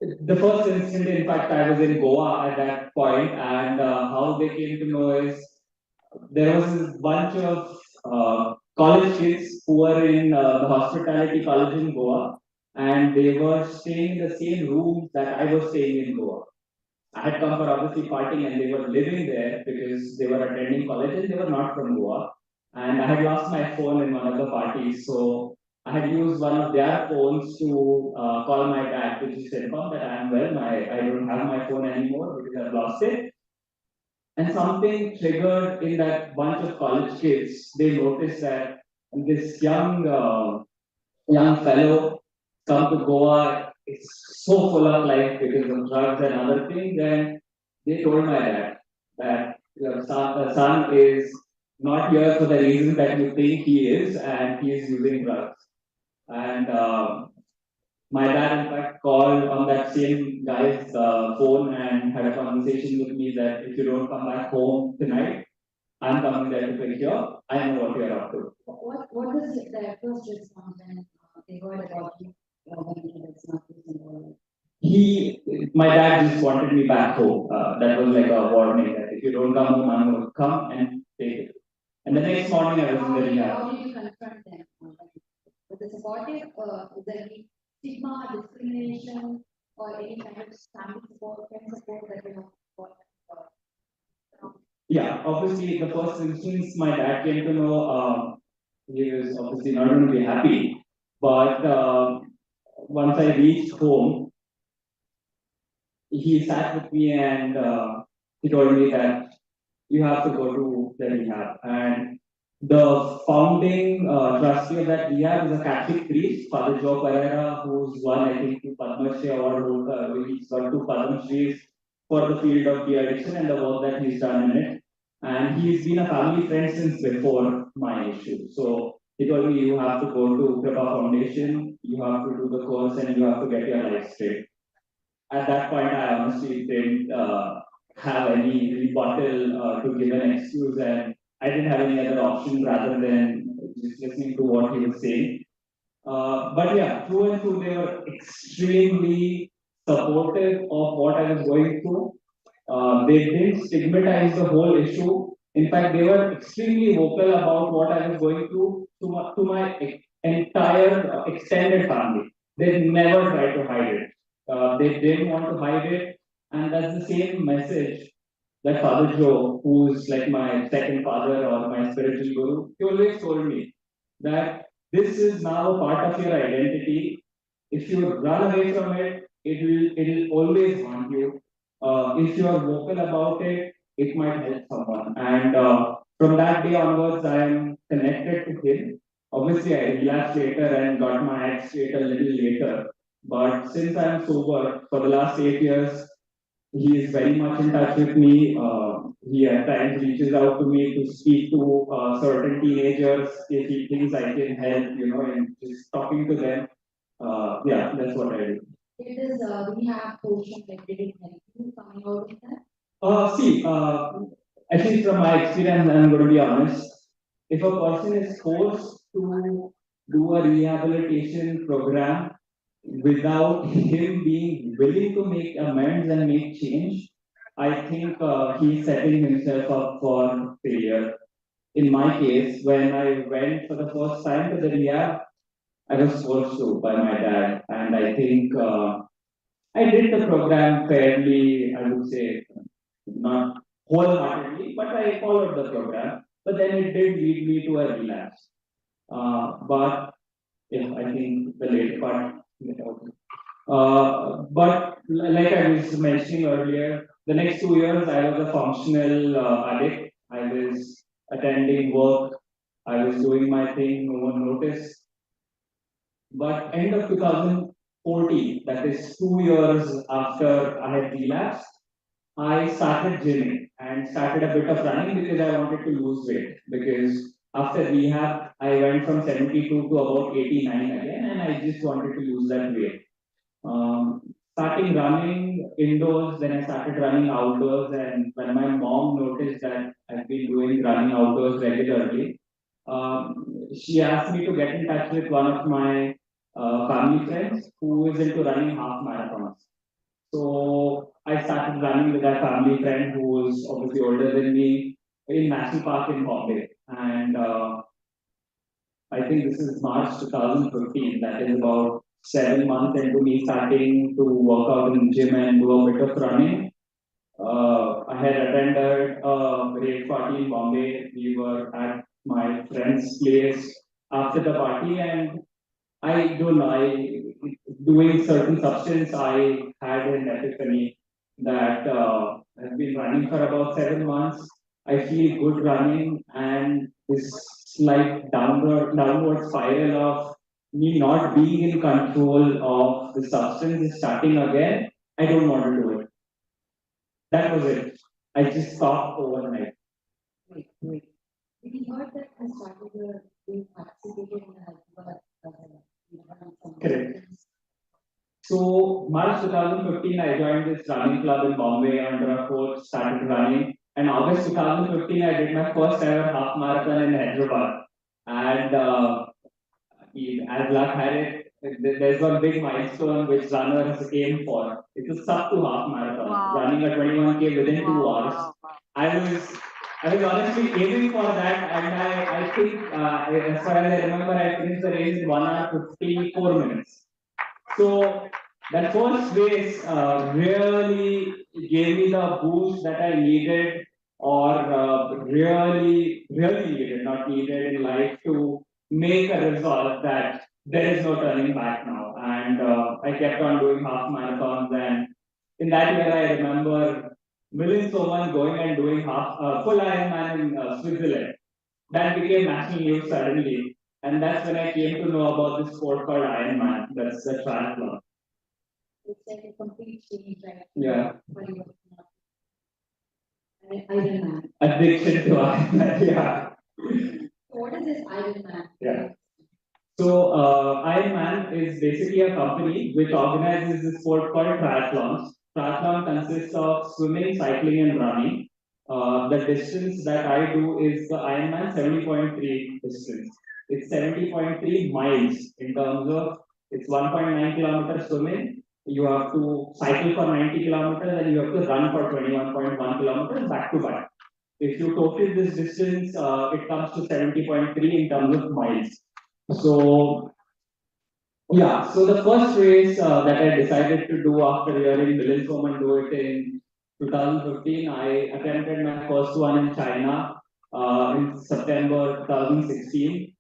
it. The first incident, in fact, I was in Goa at that point, and how they came to know is there was this bunch of college kids who were in the hospitality college in Goa, and they were staying in the same room that I was staying in Goa. I had come for obviously partying, and they were living there because they were attending college and they were not from Goa. And I had lost my phone in one of the parties, so I had used one of their phones to call my dad to just inform that I am well. I don't have my phone anymore because I've lost it. And something triggered in that bunch of college kids. They noticed that this young fellow come to Goa is so full of life because of drugs and other things. And they told my dad that your son is not here for the reason that you think he is, and he is using drugs. And my dad, in fact, called on that same guy's phone and had a conversation with me that if you don't come back home tonight, I'm coming there to pick you up. I know what you're up to. What was their first response when they heard about you? It's not this and all. My dad just wanted me back home. That was like a warning that if you don't come home, I'm going to come and take it. And the next morning, I was in the rehab. How did you confront them? Was it supportive? Is there any stigma, discrimination, or any kind of family support, friend support that you know? Yeah, obviously, the first instance my dad came to know, he was obviously not going to be happy. But once I reached home, he sat with me and he told me that you have to go to the rehab. And the founding trustee of that rehab is a Catholic priest, Father Joe Pereira, who's won, I think, 2 Padma Shri Award, he's got 2 Padma Shris for the field of de-addiction and the work that he's done in it. And he's been a family friend since before my issue. So he told me, you have to go to Kripa Foundation, you have to do the course, and you have to get your life straight. At that point, I honestly didn't have any rebuttal to give an excuse, and I didn't have any other option rather than just listening to what he was saying. But yeah, through and through, they were extremely supportive of what I was going through. They didn't stigmatize the whole issue. In fact, they were extremely vocal about what I was going through to my entire extended family. They never tried to hide it. They didn't want to hide it. And that's the same message that Father Joe, who's like my second father or my spiritual guru, he always told me that this is now a part of your identity. If you run away from it, it will always haunt you. If you are vocal about it, it might help someone. And from that day onwards, I am connected to him. Obviously, I relapsed later and got my act straight a little later. But since I am sober for the last 8 years, he is very much in touch with me. He at times reaches out to me to speak to certain teenagers if he thinks I can help, and just talking to them. Yeah, that's what I do. It is rehab portion like did it help you coming out of that? See, at least from my experience, I'm going to be honest. If a person is forced to do a rehabilitation program without him being willing to make amends and make change, I think he's setting himself up for failure. In my case, when I went for the first time to the rehab, I was forced to by my dad, and I think I did the program fairly, I would say, not wholeheartedly, but I followed the program. But then it did lead me to a relapse. But yeah, I think the later part. But like I was mentioning earlier, the next 2 years I was a functional addict. I was attending work, I was doing my thing, no one noticed. But end of 2014, that is 2 years after I had relapsed, I started gymming and started a bit of running because I wanted to lose weight. Because after rehab, I went from 72 to about 89 again, and I just wanted to lose that weight. Starting running indoors, then I started running outdoors, and when my mom noticed that I've been doing running outdoors regularly, she asked me to get in touch with one of my family friends who is into running half marathons. So I started running with that family friend who was obviously older than me in National Park in Bombay. And I think this is March 2015. That is about 7 months into me starting to work out in the gym and do a bit of running. I had attended a rave party in Bombay. We were at my friend's place after the party, and I don't know, doing certain substance, I had an epiphany that I've been running for about 7 months. I feel good running, and this slight downward spiral of me not being in control of the substance is starting again. I don't want to do it. That was it. I just stopped overnight. Wait. We heard that you started doing participated in Correct. So March 2015, I joined this running club in Bombay under a coach, started running. And August 2015, I did my first ever half marathon in Hyderabad. And as luck had it, there's one big milestone which runners aim for. It's a sub 2 half marathon, running a 21K within 2 hours. I was honestly aiming for that, and I think, as far as I remember, I finished the race in 1 hour 54 minutes. So that first race really gave me the boost that I needed, or really needed, not needed in life, to make a resolve that there is no turning back now. And I kept on doing half marathons, and in that year I remember Milind Soman going and doing full Ironman in Switzerland. That became national news suddenly. And that's when I came to know about this sport called Ironman. That's the triathlon. It's like a complete change, right? Yeah. Ironman. Addiction to Ironman, yeah. So what is this Ironman? Yeah. So Ironman is basically a company which organizes this sport called triathlons. Triathlon consists of swimming, cycling, and running. The distance that I do is the Ironman 70.3 distance. It's 70.3 miles in terms of it's 1.9 kilometers swimming. You have to cycle for 90 kilometers and you have to run for 21.1 kilometers back to back. If you total this distance, it comes to 70.3 in terms of miles. So yeah, so the first race that I decided to do after hearing Milind Soman do it in 2015, I attempted my first one in China in September 2016.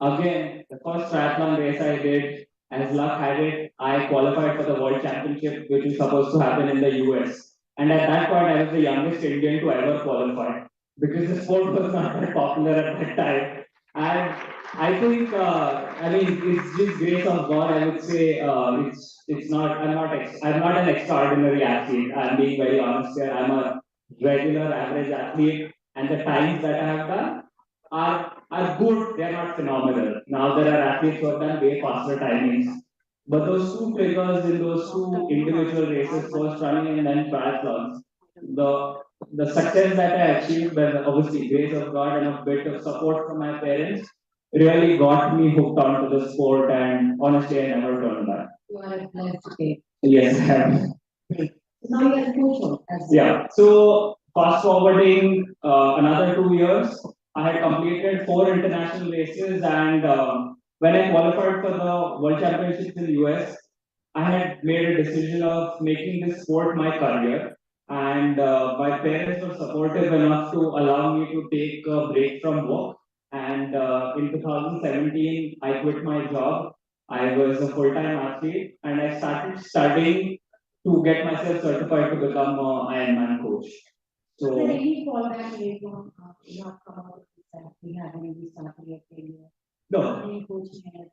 Again, the first triathlon race I did, as luck had it, I qualified for the World Championship, which is supposed to happen in the US. And at that point, I was the youngest Indian to ever qualify because the sport was not that popular at that time. And I think, I mean, it's just grace of God. I would say it's not. I'm not an extraordinary athlete. I'm being very honest here. I'm a regular, average athlete, and the times that I have done are good. They're not phenomenal. Now there are athletes who have done way faster timings. But those two triggers in those two individual races, first running and then triathlons, the success that I achieved, by obviously grace of God and a bit of support from my parents, really got me hooked onto the sport, and honestly, I never turned back. You are a blessed kid. Yes, I am. Now you are a coach as well. Yeah. So fast forwarding another 2 years, I had completed 4 international races, and when I qualified for the World Championships in the US, I had made a decision of making this sport my career. And my parents were supportive enough to allow me to take a break from work. And in 2017, I quit my job. I was a full-time athlete, and I started studying to get myself certified to become an Ironman coach. So So there any fallback later on, you have come out with that we have any started your career? no, Any coaching and